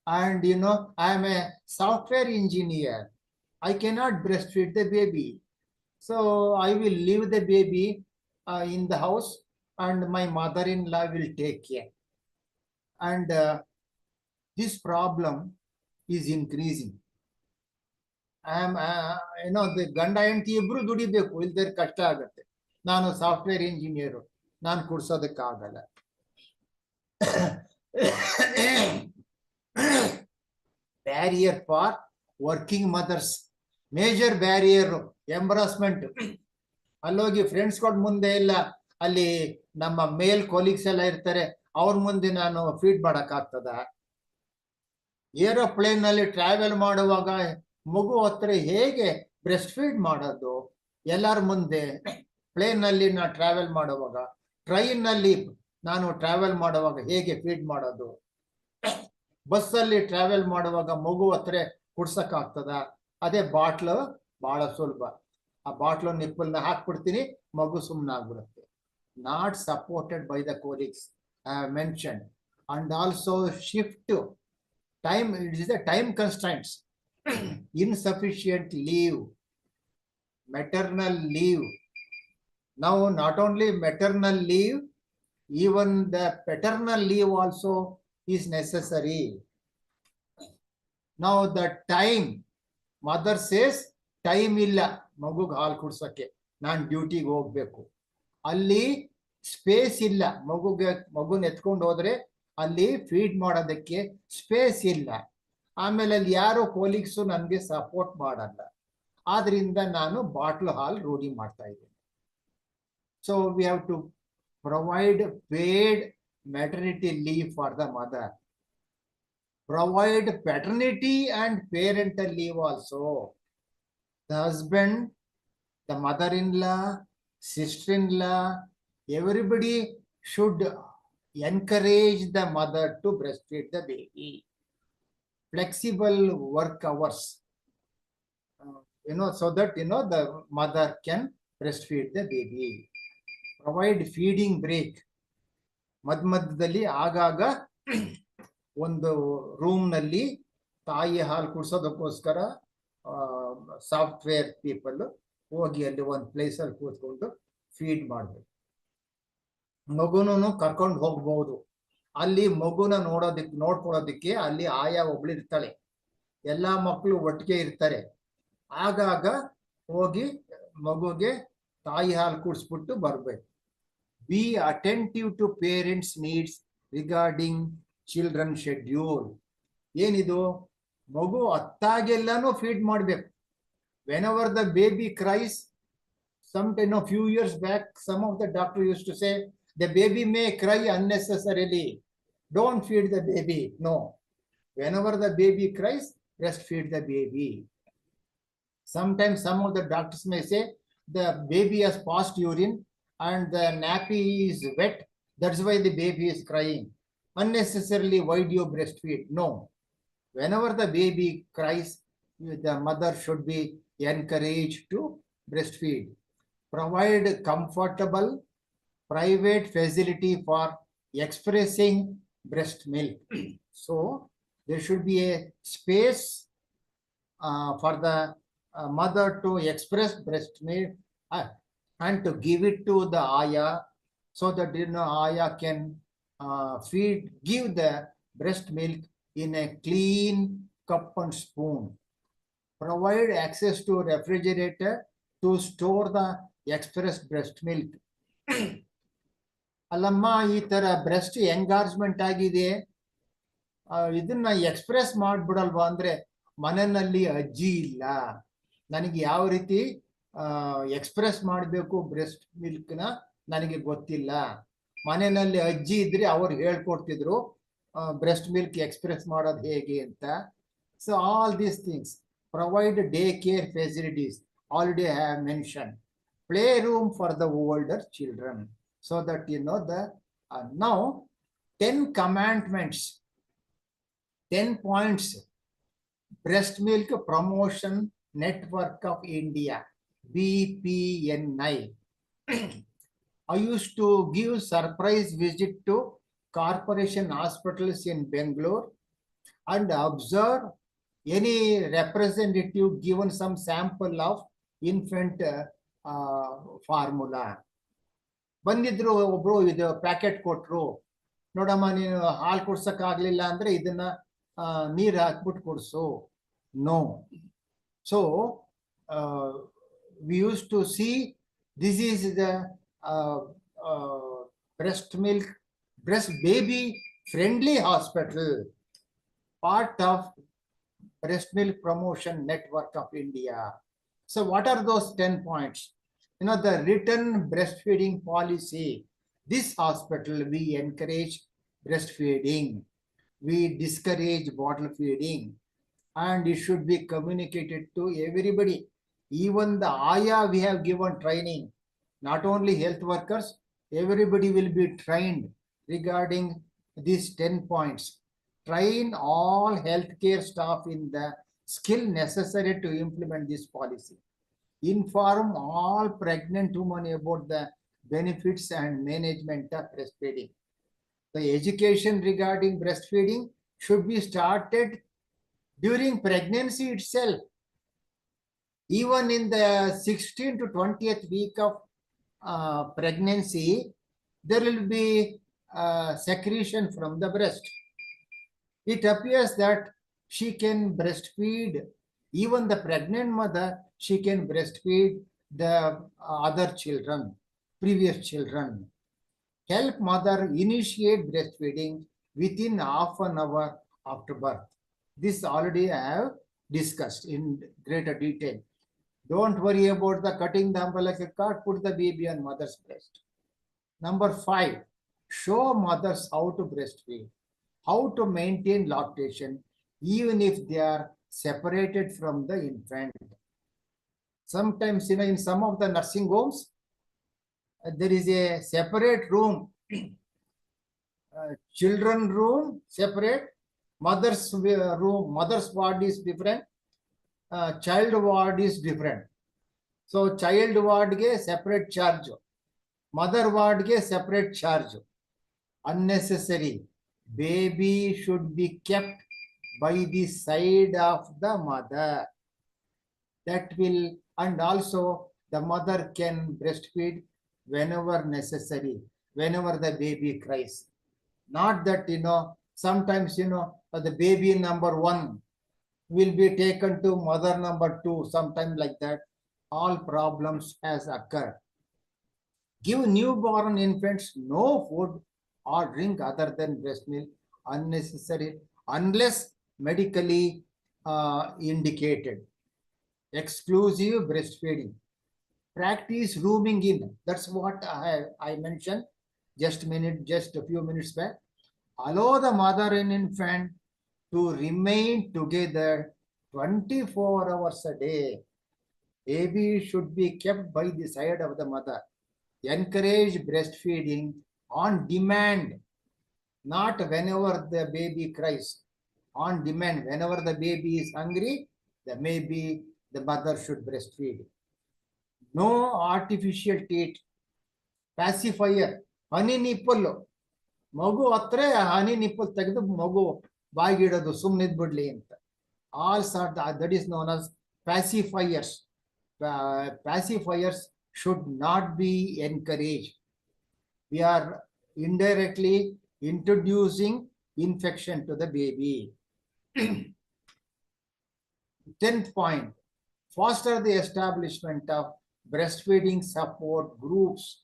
And you know, I am a software engineer. I cannot breastfeed the baby, so I will leave the baby in the house, and my mother-in-law will take care. And this problem is increasing. I am, you know, the ಗಂಡ ಹೆಂಡತಿ ಇಬ್ರು ದುಡಿಬೇಕು, ಇಲ್ದರೆ ಕಷ್ಟ ಆಗುತ್ತೆ. ನಾನು software engineer, ನಾನು ಕೊಡ್ಸೋದಕ್ಕಾಗಲ್ಲ. Barrier for working mothers, major barrier, embarrassment. ಅಲ್ಲೋಗಿ ಫ್ರೆಂಡ್ಸ್ಗಳ ಮುಂದೆ ಇಲ್ಲ, ಅಲ್ಲಿ ನಮ್ಮ ಮೇಲ್ ಕೊಲೀಗ್ಸ್ ಎಲ್ಲ ಇರ್ತಾರೆ, ಅವ್ರ ಮುಂದೆ ನಾನು ಫೀಡ್ ಮಾಡಕ್ ಆಗ್ತದ? ಏರೋಪ್ಲೇನ್ ನಲ್ಲಿ ಟ್ರಾವೆಲ್ ಮಾಡುವಾಗ ಮಗು ಹತ್ರ ಹೇಗೆ ಬ್ರೆಸ್ಟ್ ಫೀಡ್ ಮಾಡೋದು? ಎಲ್ಲರ ಮುಂದೆ. ಪ್ಲೇನ್ ನಲ್ಲಿ ನಾನು ಟ್ರಾವೆಲ್ ಮಾಡುವಾಗ, ಟ್ರೈನ್ ನಲ್ಲಿ ನಾನು ಟ್ರಾವೆಲ್ ಮಾಡುವಾಗ ಹೇಗೆ ಫೀಡ್ ಮಾಡೋದು? ಬಸ್ಸಲ್ಲಿ ಟ್ರಾವೆಲ್ ಮಾಡುವಾಗ ಮಗು ಹತ್ರ ಕುಡ್ಸಕ್ ಆಗ್ತದ? ಅದೇ ಬಾಟ್ಲು ಬಹಳ ಸುಲಭ. ಆ ಬಾಟ್ಲು ನಿಪ್ಪಲ್ನ ಹಾಕ್ಬಿಡ್ತೀನಿ, ಮಗು ಸುಮ್ಮನೆ ಆಗ್ಬಿಡುತ್ತೆ. not supported by the colleagues I have mentioned, and also shift to time, it is the time constraints, insufficient leave, maternal leave. Now, not only maternal leave, even the paternal leave also is necessary. Now, the time, mother says, time illa magug ಹಾಲು ಕುಡ್ಸಕ್ಕೆ, ನಾನು ಡ್ಯೂಟಿಗೆ ಹೋಗ್ಬೇಕು. ಅಲ್ಲಿ space ಇಲ್ಲ, ಮಗುನ ಎತ್ಕೊಂಡು ಹೋದ್ರೆ ಅಲ್ಲಿ ಫೀಡ್ ಮಾಡೋದಕ್ಕೆ ಸ್ಪೇಸ್ ಇಲ್ಲ. ಆಮೇಲೆ ಅಲ್ಲಿ ಯಾರೋ ಕೋಲೀಗ್ಸು ನನಗೆ ಸಪೋರ್ಟ್ ಮಾಡಲ್ಲ. ಆದ್ರಿಂದ ನಾನು ಬಾಟ್ಲು ಹಾಲು ರೂಢಿ ಮಾಡ್ತಾ ಇದ್ದೀನಿ. So we have to provide paid maternity leave for the mother. Provide paternity and parental leave also. The husband, the mother-in-law, sister-in-law, everybody should encourage the mother to breastfeed the baby. Flexible work hours, so that, the mother can breastfeed the baby. Provide feeding break. ಮಧ್ಯದಲ್ಲಿ ಆಗಾಗ ಒಂದು room ನಲ್ಲಿ ತಾಯಿ ಹಾಲು ಕುಡಿಸೋದಕ್ಕೋಸ್ಕರ software people ಹೋಗಿ ಅಲ್ಲಿ ಒಂದು place ಅಲ್ಲಿ ಕೂತ್ಕೊಂಡು ಫೀಡ್ ಮಾಡ್ಬೇಕು. ಮಗುನೂ ಕರ್ಕೊಂಡು ಹೋಗ್ಬಹುದು. ಅಲ್ಲಿ ಮಗುನ ನೋಡ್ಕೊಳ್ಳೋದಿಕ್ಕೆ ಅಲ್ಲಿ ಆಯಾ ಒಬ್ಳಿರ್ತಾಳೆ, ಎಲ್ಲಾ ಮಕ್ಕಳು ಒಟ್ಟಿಗೆ ಇರ್ತಾರೆ. ಆಗಾಗ ಹೋಗಿ ಮಗುಗೆ ತಾಯಿ ಹಾಲು ಕುಡಿಸ್ಬಿಟ್ಟು ಬರ್ಬೇಕು. Be attentive to parents' needs regarding children schedule. ಏನಿದು, ಮಗು ಅತ್ತಾಗೆಲ್ಲಾನು ಫೀಡ್ ಮಾಡ್ಬೇಕು. Whenever the baby cries, few years back, some of the doctor used to say, the baby may cry unnecessarily. Don't feed the baby. No. Whenever the baby cries, breastfeed the baby. Sometimes some of the doctors may say, the baby has passed urine and the nappy is wet, that's why the baby is crying. Unnecessarily, why do you breastfeed? No. Whenever the baby cries, the mother should be encouraged to breastfeed. Provide comfortable private facility for expressing breast milk. So there should be a space for the mother to express breast milk and to give it to the ayah, so that ayah can give the breast milk in a clean cup and spoon. Provide access to refrigerator to store the expressed breast milk. ಅಲ್ಲಮ್ಮ, ಈ ತರ breast ಎಂಗಾರ್ಜ್ಮೆಂಟ್ ಆಗಿದೆ, ಇದನ್ನ express ಮಾಡ್ಬಿಡಲ್ವಾ ಅಂದ್ರೆ, ಮನೆಯಲ್ಲಿ ಅಜ್ಜಿ ಇಲ್ಲ, ನನಗೆ ಯಾವ ರೀತಿ ಎಕ್ಸ್ಪ್ರೆಸ್ ಮಾಡಬೇಕು ಬ್ರೆಸ್ಟ್ ಮಿಲ್ಕ್ ನ ನನಗೆ ಗೊತ್ತಿಲ್ಲ. ಮನೆಯಲ್ಲಿ ಅಜ್ಜಿ ಇದ್ರೆ ಅವ್ರು ಹೇಳ್ಕೊಡ್ತಿದ್ರು ಬ್ರೆಸ್ಟ್ ಮಿಲ್ಕ್ ಎಕ್ಸ್ಪ್ರೆಸ್ ಮಾಡೋದು ಹೇಗೆ ಅಂತ. So all these things. Provide day care facilities, already I have mention. Play room for the older children, so that now 10 commandments, 10 points. Breast Milk Promotion Network of India, BPNI. I used to give surprise visit to corporation hospitals in Bangalore and observe any representative given some sample of infant formula. ಬಂದಿದ್ರು ಒಬ್ರು, ಇದು packet ಕೊಟ್ರು, ನೋಡಮ್ಮ ನೀನು ಹಾಲು ಕುಡ್ಸಕ್ ಆಗ್ಲಿಲ್ಲ ಅಂದ್ರೆ ಇದನ್ನ ನೀರ್ ಹಾಕ್ಬಿಟ್ಟು ಕುಡ್ಸು. No. So we use to see this is the breast milk, breast baby friendly hospital, part of Breast Milk Promotion Network of India. So what are those 10 points? The written breastfeeding policy. This hospital, we encourage breastfeeding, we discourage bottle feeding, and it should be communicated to everybody. Even the ayah, we have given training. Not only health workers, everybody will be trained regarding these 10 points. Train all healthcare staff in the skill necessary to implement this policy. Inform all pregnant women about the benefits and management of breastfeeding. The education regarding breastfeeding should be started during pregnancy itself. Even in the 16th to 20th week of pregnancy, there will be secretion from the breast. It appears that she can breastfeed, even the pregnant mother, she can breastfeed the other children, previous children. Help mother initiate breastfeeding within half an hour after birth. This already I have discussed in greater detail. Don't worry about the cutting the umbilical cord, put the baby on mother's breast. Number 5, show mothers how to breastfeed, how to maintain lactation, even if they are separated from the infant. Sometimes, in some of the nursing homes, there is a separate room, children room separate, mother's room, mother's ward is different, child ward is different. So child ward ge separate charge, mother ward ge separate charge. Unnecessary. Baby should be kept by the side of the mother. That will, and also the mother can breastfeed whenever necessary, whenever the baby cries. Not that, sometimes, the baby number 1 will be taken to mother number 2, sometime like that. All problems has occurred. Give newborn infants no food or drink other than breast milk unnecessary unless medically indicated. Exclusive breastfeeding. Practice rooming in. That's what I mentioned just a few minutes back. Allow the mother and infant to remain together 24 hours a day. Baby should be kept by the side of the mother. Encourage breastfeeding on demand, not whenever the baby cries. On demand, whenever the baby is hungry, the mother should breastfeed. No artificial teat, pacifier, honey nipple. Magu atre honey nipple tagdu magu baigidadu sumnid budli anta. All sort that is known as pacifiers. Pacifiers should not be encouraged. We are indirectly introducing infection to the baby. 10th point, foster the establishment of breastfeeding support groups.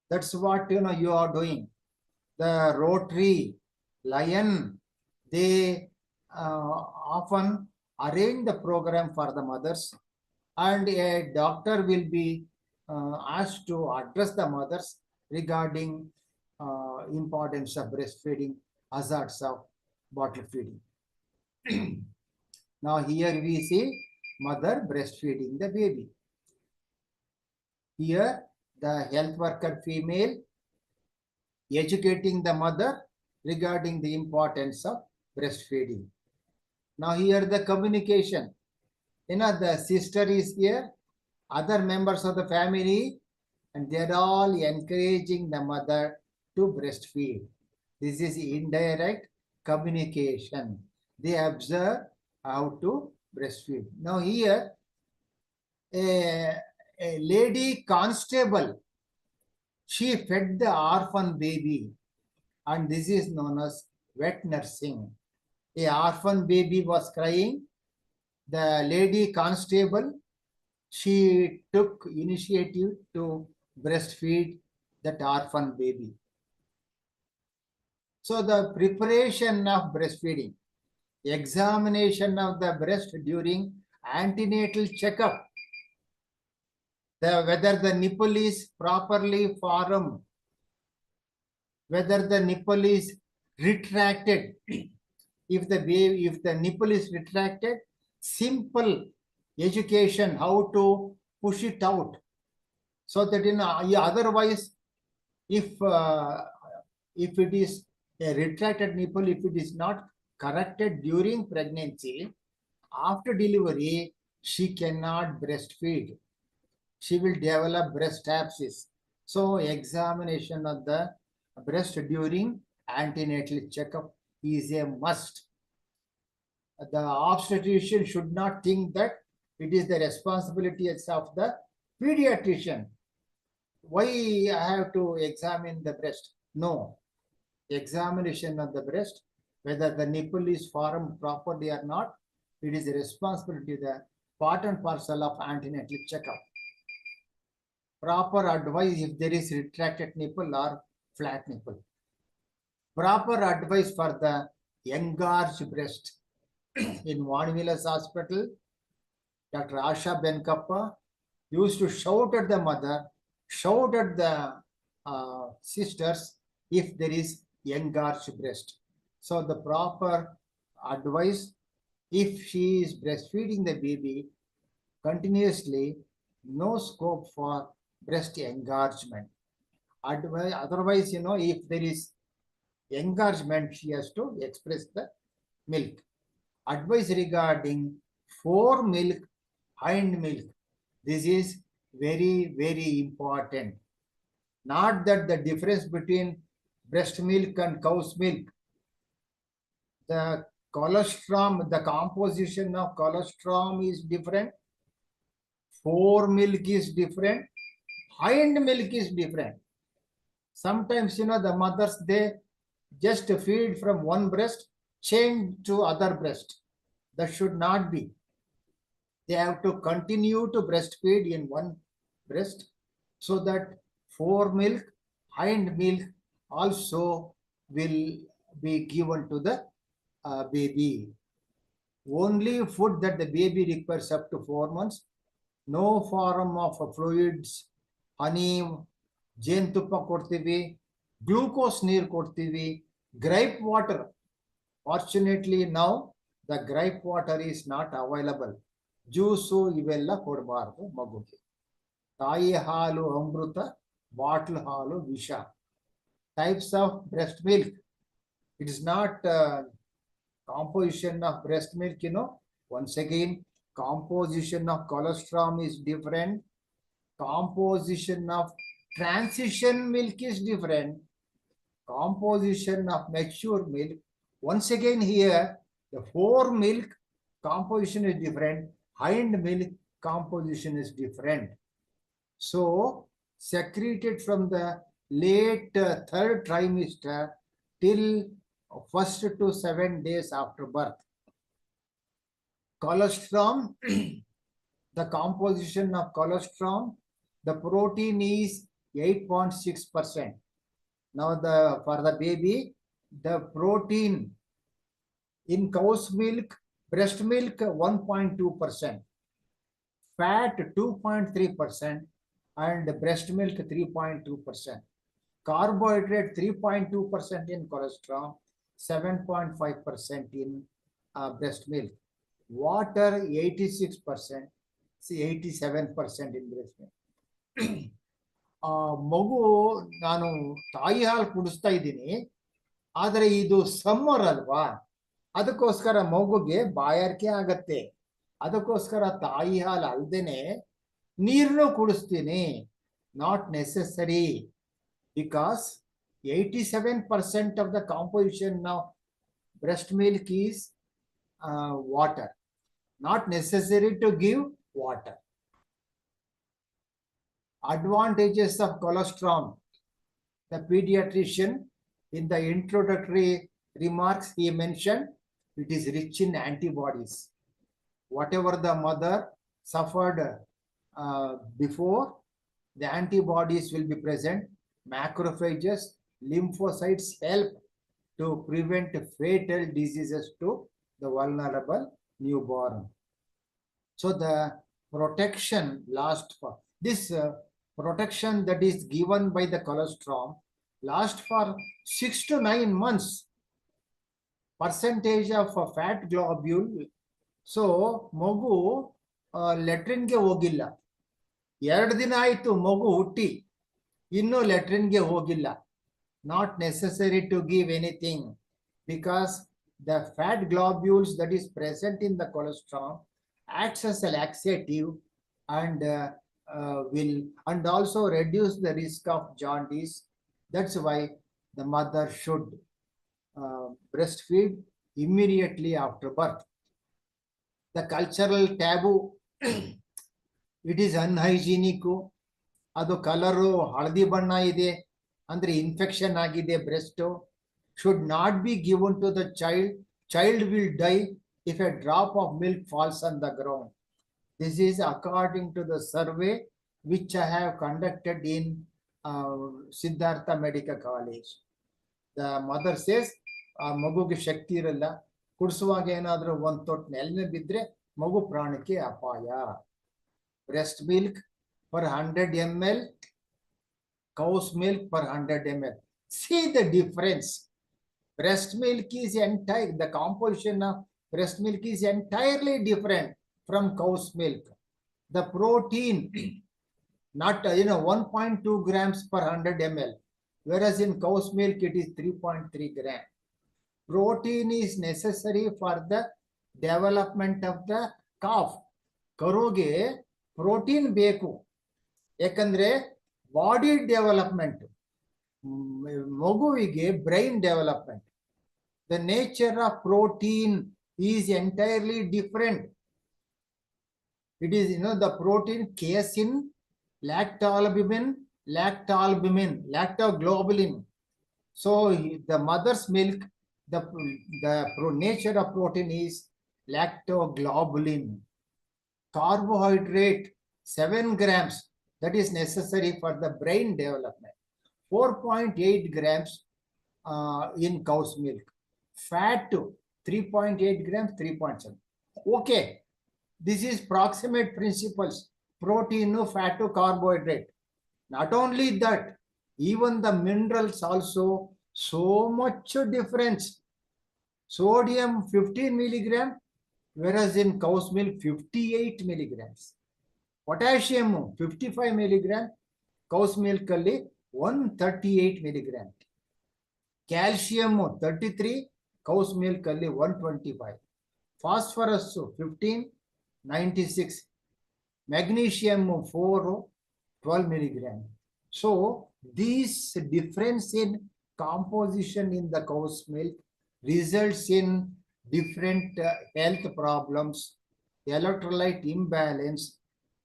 That's what you are doing. The Rotary, Lion, they often arrange the program for the mothers, and a doctor will be asked to address the mothers regarding importance of breastfeeding, hazards of bottle feeding. Now here we see mother breastfeeding the baby. Here the health worker female educating the mother regarding the importance of breastfeeding. Now here the communication. The sister is here, other members of the family, and they're all encouraging the mother to breastfeed. This is indirect communication. They observe how to breastfeed. Now here, a lady constable, she fed the orphan baby, and this is known as wet nursing. A orphan baby was crying. The lady constable, she took initiative to breastfeed that orphan baby. So the preparation of breastfeeding, examination of the breast during antenatal checkup, whether the nipple is properly formed, whether the nipple is retracted. If the nipple is retracted, simple education how to push it out, so that otherwise, if it is a retracted nipple, if it is not corrected during pregnancy, after delivery, she cannot breastfeed. She will develop breast abscess. So examination of the breast during antenatal checkup is a must. The obstetrician should not think that it is the responsibility of the pediatrician. Why I have to examine the breast? No. Examination of the breast, whether the nipple is formed properly or not, it is the responsibility of the part and parcel of antenatal checkup. Proper advice if there is retracted nipple or flat nipple. Proper advice for the enlarged breast. In Van Willis Hospital, Dr. Asha Benkappa used to shout at the mother, shout at the sisters if there is enlarged breast. So the proper advice, if she is breastfeeding the baby continuously, no scope for breast enlargement. Otherwise, if there is enlargement, she has to express the milk. Advice regarding fore milk, hind milk. This is very, very important. Not that the difference between breast milk and cow's milk. The colostrum, the composition of colostrum is different. Fore milk is different. Hind milk is different. Sometimes, the mothers, they just feed from one breast, change to other breast. That should not be. They have to continue to breastfeed in one breast so that fore milk, hind milk also will be given to the baby. Only food that the baby requires up to 4 months, no form of fluids, honey, ಜೇನುತುಪ್ಪ ಕೊಡ್ತೀವಿ, glucose ನೀರು ಕೊಡ್ತೀವಿ, gripe water. Fortunately now the gripe water is not available. Juice ಇವೆಲ್ಲ ಕೊಡಬಾರ್ದು ಮಗುಗೆ. ತಾಯಿ ಹಾಲು ಅಮೃತ, bottle ಹಾಲು ವಿಷ. Types of breast milk. It is not composition of breast milk, once again, composition of colostrum is different. Composition of transition milk is different. Composition of mature milk, once again here, the fore milk composition is different. Hind milk composition is different. So, secreted from the late third trimester till first to 7 days after birth. Colostrum, the composition of colostrum, the protein is 8.6%. Now for the baby, the protein in cow's milk, breast milk 1.2%, fat 2.3%, and breast milk 3.2%. Carbohydrate 3.2% in colostrum, 7.5% in breast milk. Water 86%, 87% in breast milk. ಮಗು ನಾನು ತಾಯಿ ಹಾಲು ಕುಡಿಸ್ತಾ ಇದ್ದೀನಿ, ಆದರೆ ಇದು summer ಅಲ್ವಾ, ಅದಕ್ಕೋಸ್ಕರ ಮಗುಗೆ ಬಾಯಾರಿಕೆ ಆಗತ್ತೆ. ಅದಕ್ಕೋಸ್ಕರ ತಾಯಿ ಹಾಲು ಅಲ್ದೇನೆ ನೀರನ್ನು ಕುಡಿಸ್ತೀನಿ. Not necessary, because 87% of the composition of breast milk is water. Not necessary to give water. Advantages of colostrum. The pediatrician, in the introductory remarks, he mentioned it is rich in antibodies. Whatever the mother suffered before, the antibodies will be present. Macrophages, lymphocytes help to prevent fatal diseases to the vulnerable newborn. So the protection lasts for this protection that is given by the colostrum lasts for 6 to 9 months. Percentage of fat globule. So ಮಗು ಲೆಟ್ರಿನ್ಗೆ ಹೋಗಿಲ್ಲ, 2 ದಿನ ಆಯ್ತು ಮಗು ಹುಟ್ಟಿ, ಇನ್ನೂ ಲೆಟ್ರಿನ್ಗೆ ಹೋಗಿಲ್ಲ. Not necessary to give anything, because the fat globules that is present in the colostrum acts as a laxative and will, and also reduce the risk of jaundice. That's why the mother should breastfeed immediately after birth. The cultural taboo, it is unhygienic. ಅದು colour ಹಳದಿ ಬಣ್ಣ ಇದೆ ಅಂದ್ರೆ infection ಆಗಿದೆ breast, should not be given to the child. Child will die if a drop of milk falls on the ground. This is according to the survey which I have conducted in Siddhartha Medical College. The mother says ಆ ಮಗುಗೆ ಶಕ್ತಿ ಇರಲ್ಲ, ಕುಡಿಸುವಾಗ ಏನಾದ್ರೂ ಒಂದ್ ತೊಟ್ಟು ನೆಲನೆ ಬಿದ್ರೆ ಮಗು ಪ್ರಾಣಕ್ಕೆ ಅಪಾಯ. Breast milk per 100 ml, cow's milk per 100 ml. See the difference. Breast milk is entire, the composition of breast milk is entirely different from cow's milk. The protein, not 1.2 grams per 100 ml, whereas in cow's milk it is 3.3 grams. Protein is necessary for the development of the calf. ಕರುಗೆ protein ಬೇಕು, ಯಾಕಂದ್ರೆ body development, ಮಗುವಿಗೆ brain development. The nature of protein is entirely different. It is, the protein casein, lactalbumin, lactoglobulin. So the mother's milk, the nature of protein is lactoglobulin. Carbohydrate 7 grams, that is necessary for the brain development. 4.8 grams in cow's milk. Fat 3.8 grams, 3.7. Okay, this is proximate principles. Protein, fat, carbohydrate. Not only that, even the minerals also, so much difference. Sodium 15 milligram, whereas in cow's milk 58 milligrams. Potassium 55 milligram, cow's milk alli 138 milligram. Calcium 33, cow's milk alli 125. Phosphorus 15, 96. Magnesium 4, 12 milligram. So this difference in composition in the cow's milk results in different health problems, electrolyte imbalance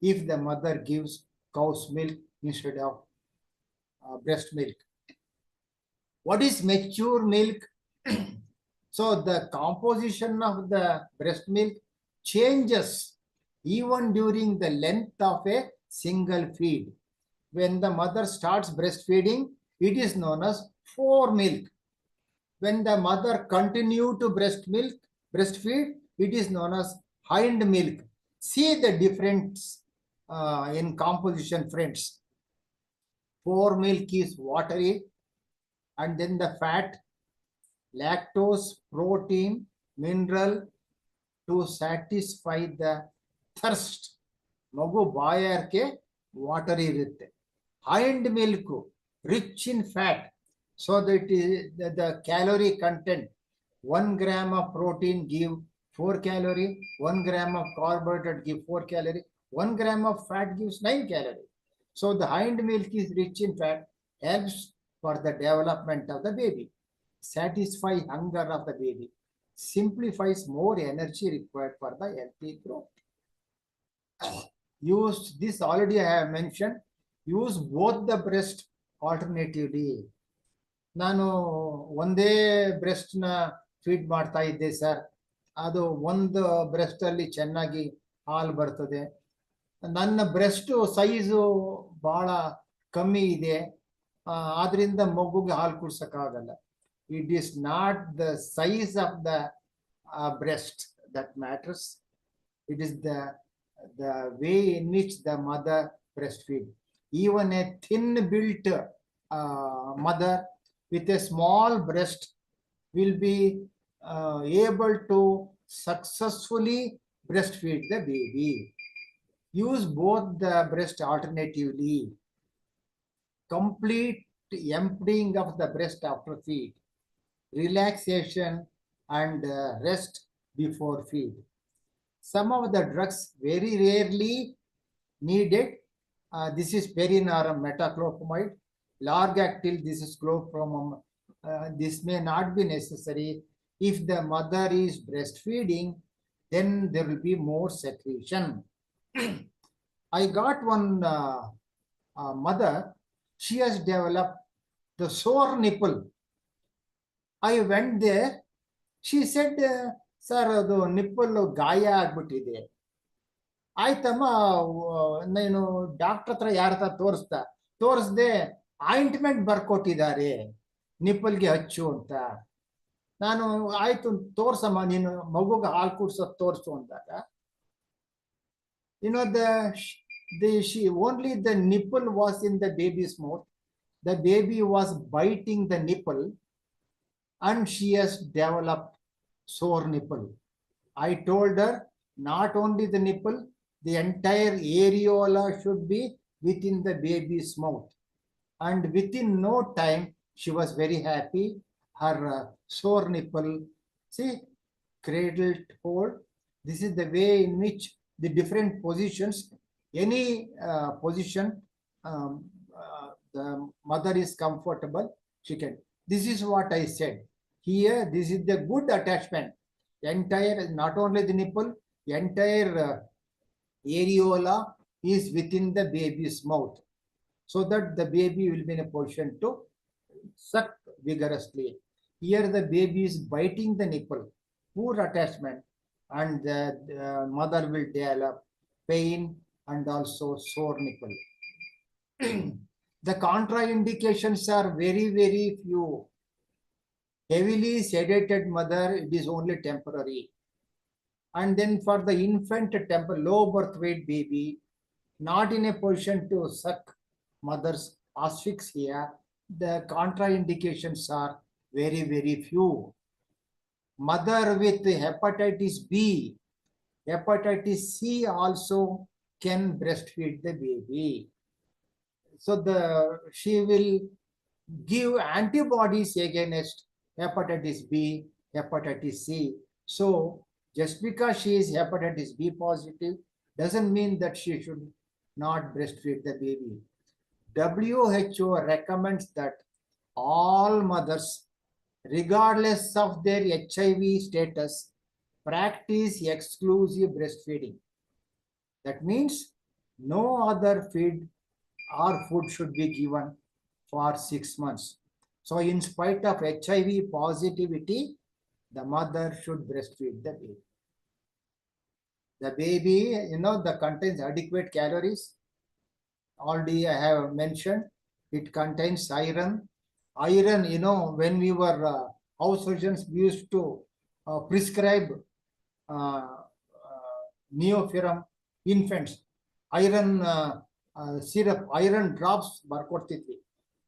if the mother gives cow's milk instead of breast milk. What is mature milk? So the composition of the breast milk changes even during the length of a single feed. When the mother starts breastfeeding, it is known as foremilk. When the mother continues to breastfeed, it is known as hind milk. See the difference in composition, friends. Foremilk is watery, and then the fat, lactose, protein, mineral to satisfy the thirst. Magu bayarke watery irutte. Hind milk rich in fat, so that the calorie content, 1 gram of protein give 4 calorie, 1 gram of carbohydrate give 4 calorie, 1 gram of fat gives 9 calorie. So the hind milk is rich in fat, helps for the development of the baby, satisfy hunger of the baby, simplifies more energy required for the healthy growth. Use this already I have mentioned. Use both the breast alternatively. ನಾನು ಒಂದೇ breast ನ feed ಮಾಡ್ತಾ ಇದ್ದೆ sir, ಅದು ಒಂದು breast ಅಲ್ಲಿ ಚೆನ್ನಾಗಿ ಹಾಲು ಬರ್ತದೆ. ನನ್ನ ಬ್ರೆಸ್ಟ್ ಸೈಜು ಬಹಳ ಕಮ್ಮಿ ಇದೆ, ಆದ್ರಿಂದ ಮಗುಗೆ ಹಾಲು ಕುಡ್ಸಕ್ಕಾಗಲ್ಲ. It is not the size of the breast that matters. It is the way in which the mother breastfeed. Even a thin built mother with a small breast will be able to successfully breastfeed the baby. Use both the breast alternatively. Complete emptying of the breast after feed, relaxation and rest before feed. Some of the drugs very rarely needed This is perinarum metaclopramide. Largactyl, this is clopramum. This may not be necessary. If the mother is breastfeeding, then there will be more secretion. I got one mother, she has developed the sore nipple. I went there, she said, sir, ಅದು nipple ಗಾಯ ಆಗ್ಬಿಟ್ಟಿದೆ. ಆಯ್ತಮ್ಮ, ನಾನು doctor ಹತ್ರ ಯಾರ ಹತ್ರ ತೋರಿಸ್ದೆ, ointment ಬರ್ಕೊಟ್ಟಿದ್ದಾರೆ ನಿಪ್ಪಲ್ಗೆ ಹಚ್ಚು ಅಂತ. ನಾನು ಆಯ್ತು ತೋರ್ಸಮ್ಮ, ನೀನು ಮಗುಗೆ ಹಾಲು ಕುಡ್ಸೋದು ತೋರಿಸು ಅಂದಾಗ, only the nipple was in the baby's mouth. The baby was biting the nipple and she has developed sore nipple. I told her not only the nipple, the entire areola should be within the baby's mouth. And within no time, she was very happy. Her sore nipple, see, cradled hold. This is the way in which the different positions, any position, the mother is comfortable, she can. This is what I said. Here, this is the good attachment. Entire, not only the nipple, entire areola is within the baby's mouth, so that the baby will be in a position to suck vigorously. Here the baby is biting the nipple, poor attachment, and the mother will develop pain and also sore nipple. The contraindications are very, very few. Heavily sedated mother, it is only temporary. And then for the infant low birth weight baby, not in a position to suck mother's asphyxia, the contraindications are very, very few. Mother with hepatitis B, hepatitis C also can breastfeed the baby. So she will give antibodies against hepatitis B, hepatitis C. So just because she is hepatitis B positive doesn't mean that she should not breastfeed the baby. WHO recommends that all mothers, regardless of their HIV status, practice exclusive breastfeeding. That means no other feed or food should be given for 6 months. So in spite of HIV positivity, the mother should breastfeed the baby. The baby, that contains adequate calories. Already I have mentioned, it contains iron. Iron, when we were house surgeons, we used to prescribe neoferum infants, iron syrup, iron drops barkodtidvi.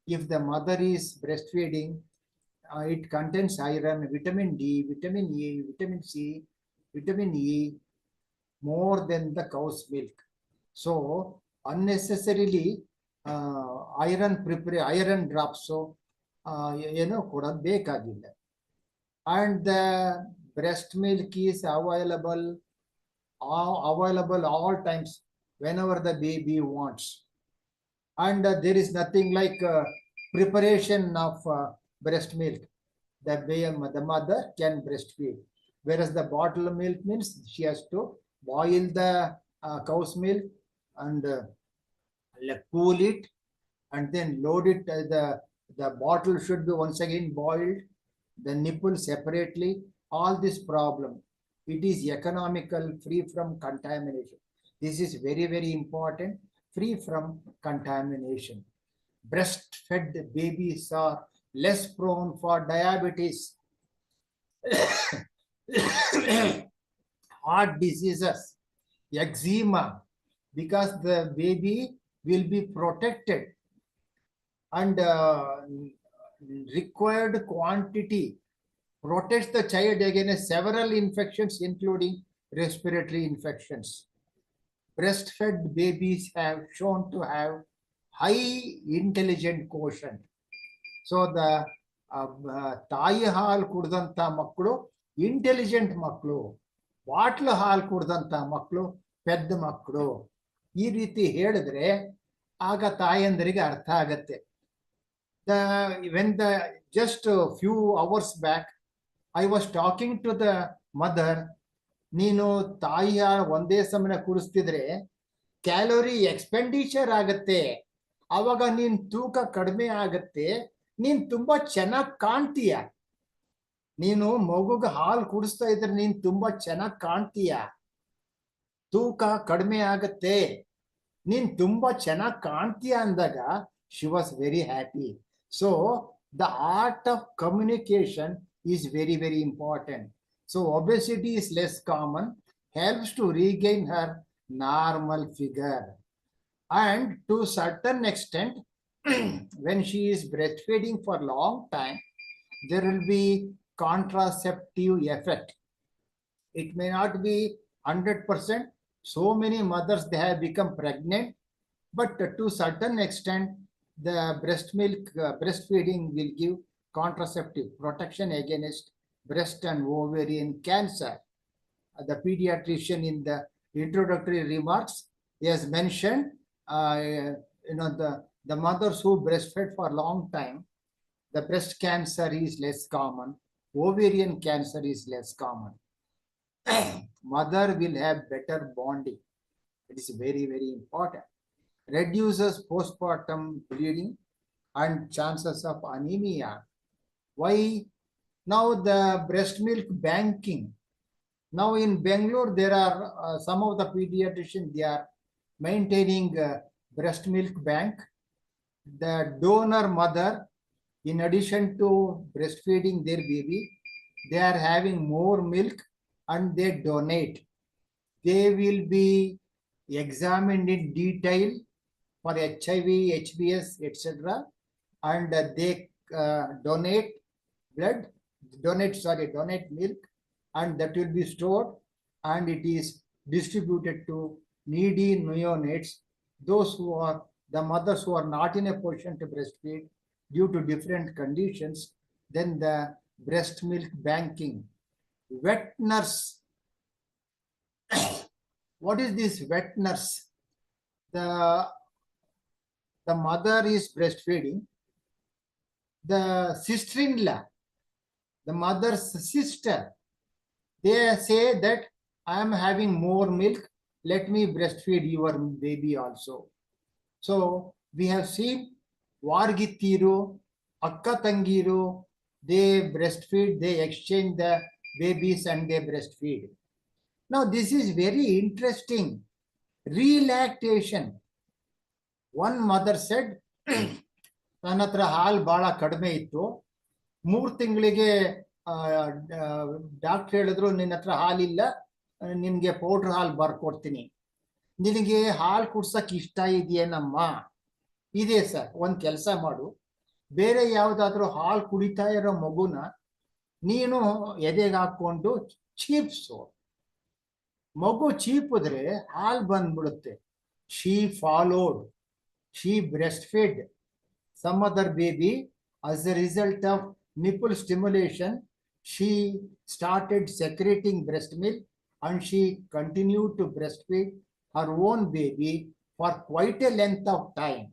If the mother is breastfeeding, it contains iron, vitamin D, vitamin E, vitamin C, vitamin E, more than the cow's milk. So unnecessarily iron drops, so kodad bekagilla. And the breast milk is available all times, whenever the baby wants. And there is nothing like preparation of breast milk. The mother can breastfeed. Whereas the bottle milk means she has to boil the cow's milk and cool it and then load it. The bottle should be once again boiled, the nipple separately. All this problem, it is economical, free from contamination. This is very, very important, free from contamination. Breastfed babies are less prone for diabetes, heart diseases, eczema, because the baby will be protected and required quantity protects the child against several infections, including respiratory infections. Breastfed babies have shown to have high intelligent quotient. So the ತಾಯಿ ಹಾಲು ಕುಡ್ದಂತ ಮಕ್ಕಳು intelligent ಮಕ್ಕಳು, bottle ಹಾಲು ಕುಡ್ದಂತ ಮಕ್ಕಳು ಪೆದ್ದ ಮಕ್ಕಳು. ಈ ರೀತಿ ಹೇಳಿದ್ರೆ ಆಗ ತಾಯಂದರಿಗೆ ಅರ್ಥ ಆಗತ್ತೆ. Just a few hours back, I was talking to the mother. ನೀನು ತಾಯಿಯ ಒಂದೇ ಸಮಯ ಕೂರಿಸ್ತಿದ್ರೆ ಕ್ಯಾಲೋರಿ ಎಕ್ಸ್ಪೆಂಡಿಚರ್ ಆಗತ್ತೆ, ಅವಾಗ ನೀನ್ ತೂಕ ಕಡಿಮೆ ಆಗತ್ತೆ, ನೀನ್ ತುಂಬಾ ಚೆನ್ನಾಗಿ ಕಾಣ್ತೀಯ. ನೀನು ಮಗುಗೆ ಹಾಲು ಕುಡಿಸ್ತಾ ಇದ್ರೆ ನೀನ್ ತುಂಬಾ ಚೆನ್ನಾಗಿ ಕಾಣ್ತೀಯ, ತೂಕ ಕಡಿಮೆ ಆಗತ್ತೆ, ನೀನ್ ತುಂಬಾ ಚೆನ್ನಾಗಿ ಕಾಣ್ತೀಯ ಅಂದಾಗ she was very happy. So the art of communication is very, very important. So obesity is less common, helps to regain her normal figure. And to certain extent, when she is breastfeeding for a long time, there will be contraceptive effect. It may not be 100%. So many mothers, they have become pregnant, but to certain extent, the breastfeeding will give contraceptive protection against breast and ovarian cancer. The pediatrician in the introductory remarks, he has mentioned, the mothers who breastfed for a long time, the breast cancer is less common, ovarian cancer is less common. Mother will have better bonding. It is very, very important. Reduces postpartum bleeding and chances of anemia. Why? Now the breast milk banking. Now in Bangalore, there are some of the pediatricians, they are maintaining breast milk bank. The donor mother, in addition to breastfeeding their baby, they are having more milk and they donate. They will be examined in detail for HIV, HBS, etc. And they donate milk, and that will be stored and it is distributed to needy neonates, those who are the mothers who are not in a position to breastfeed due to different conditions. Then the breast milk banking. Wet nurse. What is this wet nurse? The mother is breastfeeding. The sister-in-law, the mother's sister, they say that I am having more milk, let me breastfeed your baby also. So we have seen Vargittiru, Akka Tangiru, they breastfeed, they exchange the babies and they breastfeed. Now this is very interesting. Relactation. One mother said, ನನ್ನ ಹತ್ರ ಹಾಲು ಬಹಳ ಕಡಿಮೆ ಇತ್ತು, 3 ತಿಂಗಳಿಗೆ doctor ಹೇಳಿದ್ರು ನಿನ್ನ ಹತ್ರ ಹಾಲಿಲ್ಲ, ನಿನ್ಗೆ ಪೌಡ್ರ್ ಹಾಲು ಬರ್ಕೊಡ್ತೀನಿ, ನಿನಗೆ ಹಾಲು ಕುಡ್ಸಕ್ ಇಷ್ಟ ಇದೆಯೇನಮ್ಮ? ಇದೆ ಸರ್. ಒಂದ್ ಕೆಲಸ ಮಾಡು, ಬೇರೆ ಯಾವ್ದಾದ್ರು ಹಾಲು ಕುಡಿತಾ ಇರೋ ಮಗುನ ನೀನು ಎದೆಗೆ ಹಾಕೊಂಡು ಚೀಪ್ಸು. ಮಗು ಚೀಪಿದ್ರೆ ಹಾಲು ಬಂದ್ಬಿಡುತ್ತೆ. She followed, she breastfed some other baby. As a result of nipple stimulation, she started secreting breast milk and she continued to breastfeed her own baby for quite a length of time.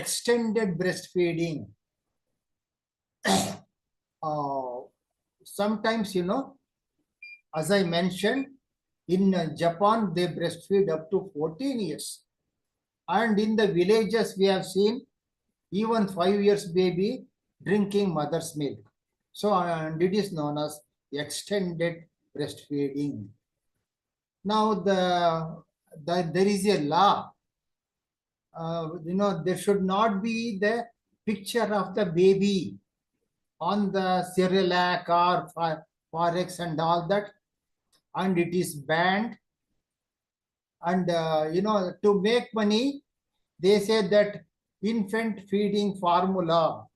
Extended breastfeeding. Sometimes, as I mentioned, in Japan, they breastfeed up to 14 years. And in the villages, we have seen even 5 years baby drinking mother's milk. So, and it is known as extended breastfeeding. Now, there is a law. There should not be the picture of the baby on the Cerelac or Forex and all that. And it is banned. And, to make money, they say that infant feeding formula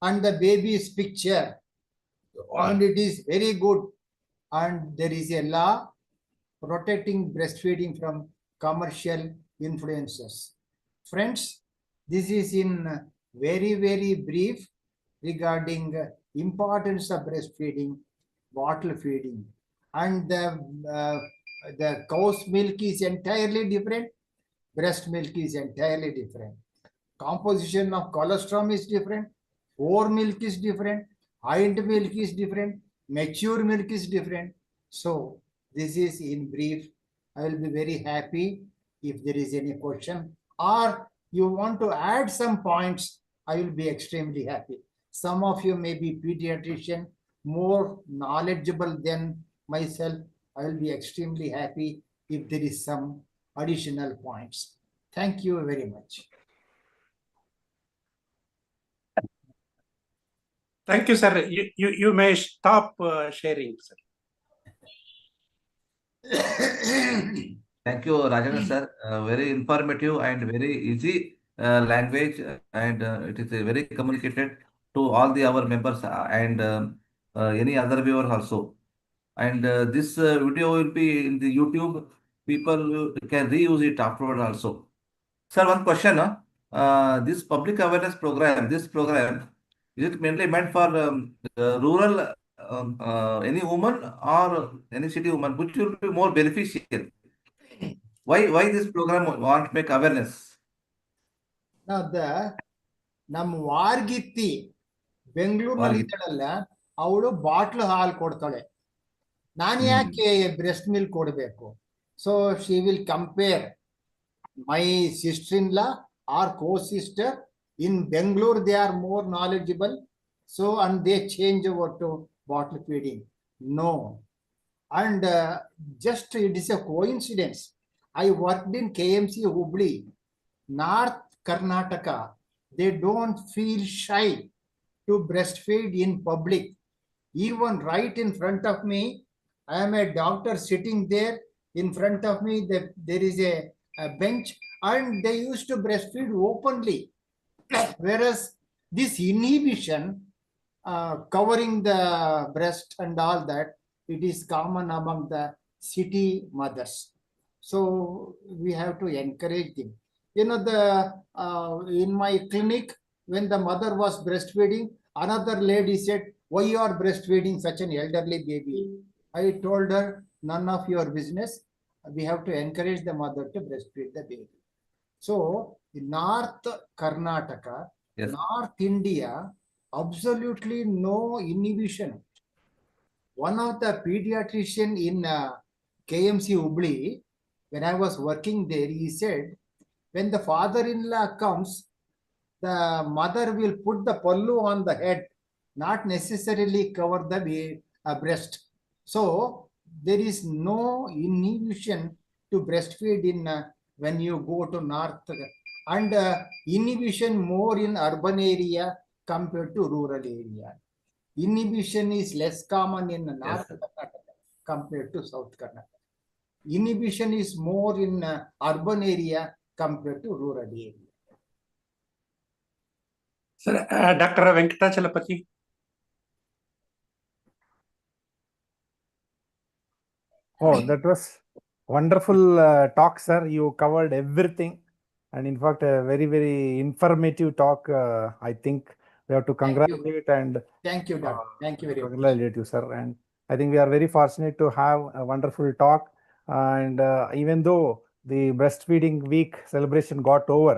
and the baby's picture, and it is very good. And there is a law protecting breastfeeding from commercial influences. Friends, this is in very, very brief regarding importance of breastfeeding, bottle feeding. And the cow's milk is entirely different. breast milk is entirely different. Composition of colostrum is different. Fore milk is different. Hind milk is different. Mature milk is different. So this is in brief. I will be very happy if there is any question or you want to add some points. I will be extremely happy. Some of you may be pediatrician, more knowledgeable than myself. I will be extremely happy if there is some additional points. Thank you very much. Thank you, sir. You may stop sharing, sir. Thank you, Rajendra sir. Very informative and very easy language, and it is very communicated to all the our members and any other viewer also. And this video will be in the YouTube. People can reuse it afterward also. Sir, one question. This public awareness program, this program, is it mainly meant for rural, any woman or any city woman, which will be more beneficial? Why this program want to make awareness? Now ನಮ್ಮ ವಾರ್ಗಿತ್ತಿ ಬೆಂಗಳೂರಿನಲ್ಲಿ ಇದ್ದಾಳಲ್ಲ ಅವಳು bottle ಹಾಲು ಕೊಡ್ತಾಳೆ. ನಾನು ಯಾಕೆ breast milk ಕೊಡಬೇಕು? So she will compare my sister-in-law or co-sister in Bangalore. They are more knowledgeable, so and they change over to bottle feeding. No, and just it is a coincidence. I worked in KMC Hubli, North Karnataka. They don't feel shy to breastfeed in public. Even right in front of me, I am a doctor sitting there. In front of me, there is a bench, and they used to breastfeed openly. Whereas this inhibition, covering the breast and all that, it is common among the city mothers. So we have to encourage them. You know, in my clinic, when the mother was breastfeeding, another lady said, "Why you are breastfeeding such an elderly baby?" I told her, "None of your business. We have to encourage the mother to breastfeed the baby." So in North Karnataka, Yes. North India, absolutely no inhibition. One of the pediatrician in KMC Hubli, when I was working there, he said, when the father-in-law comes, the mother will put the pallu on the head, not necessarily cover the breast. So there is no inhibition to breastfeed in when you go to north, and inhibition more in urban area compared to rural area. Inhibition is less common in North Karnataka compared to South Karnataka. Inhibition is more in urban area compared to rural area. Sir, Dr. Venkatachalapati. Oh, that was wonderful talk, sir. You covered everything. And in fact, a very, very informative talk. I think we have to congratulate and Thank you, Doctor. Thank you very much. congratulate you, sir. And I think we are very fortunate to have a wonderful talk. And even though the breastfeeding week celebration got over,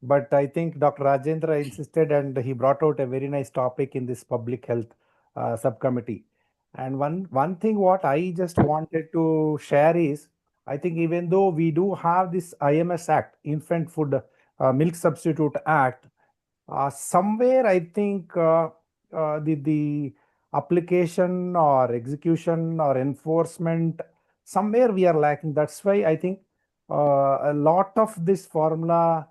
but I think Dr. Rajendra insisted and he brought out a very nice topic in this public health subcommittee. And one thing what I just wanted to share is, I think even though we do have this IMS Act, Infant Food Milk Substitute Act, somewhere I think the application or execution or enforcement, somewhere we are lacking. That's why I think a lot of this formula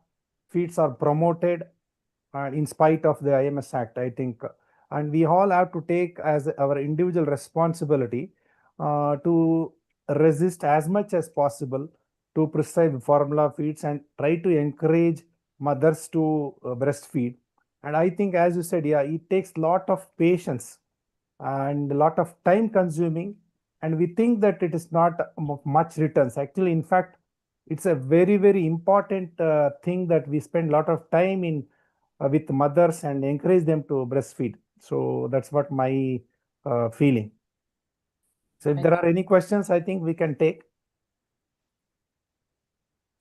feeds are promoted in spite of the IMS Act, I think. And we all have to take as our individual responsibility to resist as much as possible to prescribe formula feeds and try to encourage mothers to breastfeed. And I think, as you said, yeah, it takes a lot of patience and a lot of time consuming. And we think that it is not much returns. Actually, in fact, it's a very, very important thing that we spend a lot of time in with mothers and encourage them to breastfeed. So that's what my feeling. So if there are any questions, I think we can take.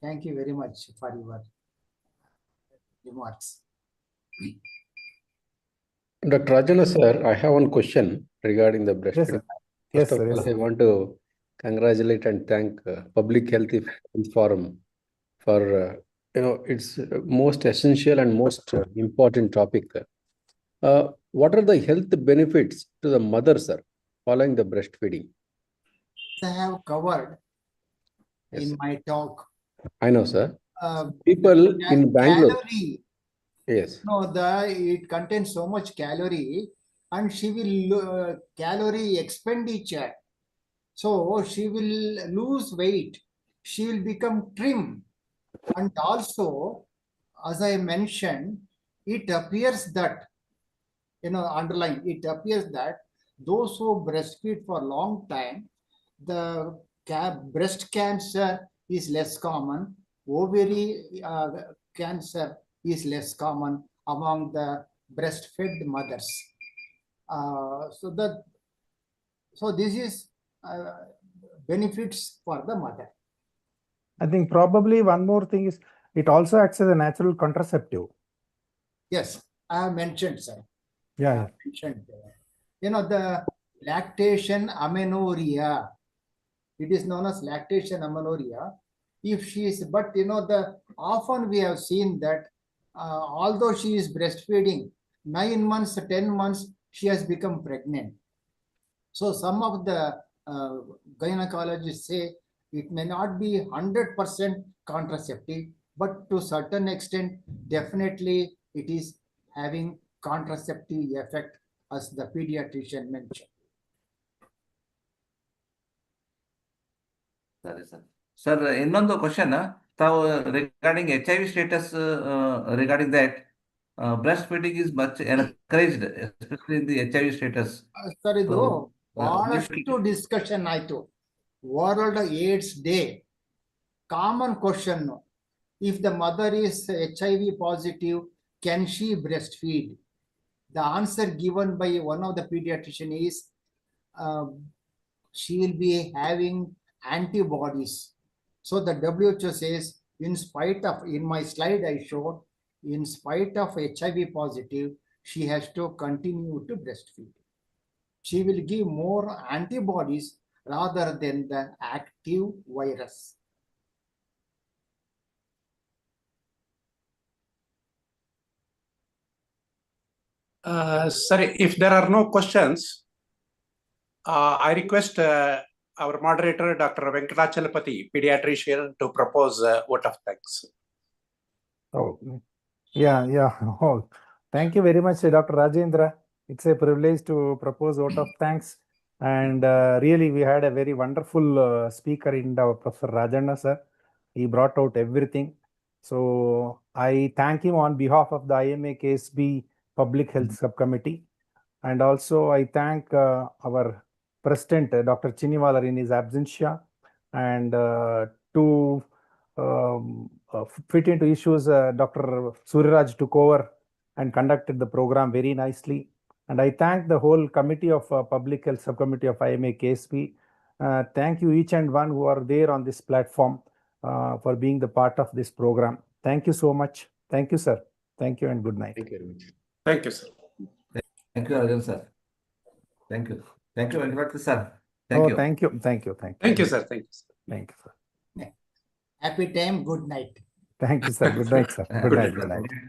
Thank you very much for your remarks. Dr. Rajana sir, I have one question regarding the Yes, sir. breastfeeding. Yes, First of sir. Yes, all, I sir. want to congratulate and thank Public Health Forum for it's most essential and most important topic. What are the health benefits to the mother, sir, following the breastfeeding? I have covered Yes, in sir. my talk. I know, sir. Uh, People in Bangalore, calorie. yes, No, it contains so much calorie, and she will calorie expenditure. So she will lose weight. She will become trim, and also, as I mentioned, it appears that underline. It appears that those who breastfeed for a long time, the breast cancer is less common. Ovary cancer is less common among the breastfed mothers. So this is benefits for the mother. I think probably one more thing is it also acts as a natural contraceptive. Yes, I have mentioned, sir. Yeah, I yeah. have mentioned. The lactation amenorrhea. It is known as lactation amenorrhea. If she is, but often we have seen that although she is breastfeeding 9 months, 10 months, she has become pregnant. So some of the gynecologists say it may not be 100% contraceptive, but to certain extent, definitely it is having contraceptive effect, as the pediatrician mentioned. ಸರಿ sir. Sir, ಇನ್ನೊಂದು question ತಾವು regarding HIV status, regarding that breast feeding is much encouraged especially in the HIV status. Sir, ಇದು ಬಹಳಷ್ಟು discussion ಆಯ್ತು. World AIDS day common question, if the mother is HIV positive, can she breastfeed? The answer given by one of the pediatrician is she will be having antibodies. So the WHO says, in spite of, in my slide I showed, in spite of HIV positive, she has to continue to breastfeed. She will give more antibodies rather than the active virus. Sorry, if there are no questions, I request our moderator, Dr. Venkatachalapati, pediatrician, to propose a vote of thanks. Oh, yeah, yeah. Oh, thank you very much, Dr. Rajendra. It's a privilege to propose vote of thanks. And really, we had a very wonderful speaker in our Professor Rajanna, sir. He brought out everything. So I thank him on behalf of the IMA KSB Public Health Subcommittee. And also I thank our President, Dr. Chinivalar, in his absentia, and to fit into issues, Dr. Suriraj took over and conducted the program very nicely. And I thank the whole committee of Public Health Subcommittee of IMA KSB. Thank you each and one who are there on this platform for being the part of this program. Thank you so much. Thank you, sir. Thank you and good night. thank you very much. Thank you, sir. Thank you, Rajan sir. Thank you. Thank you, Venkatachalapati sir. Thank you. Thank you. Thank you. Thank you, sir. Thank you, sir. Thank you, sir. Happy time, good night. Thank you, sir. Good night, sir. Good night. Good night. Good night.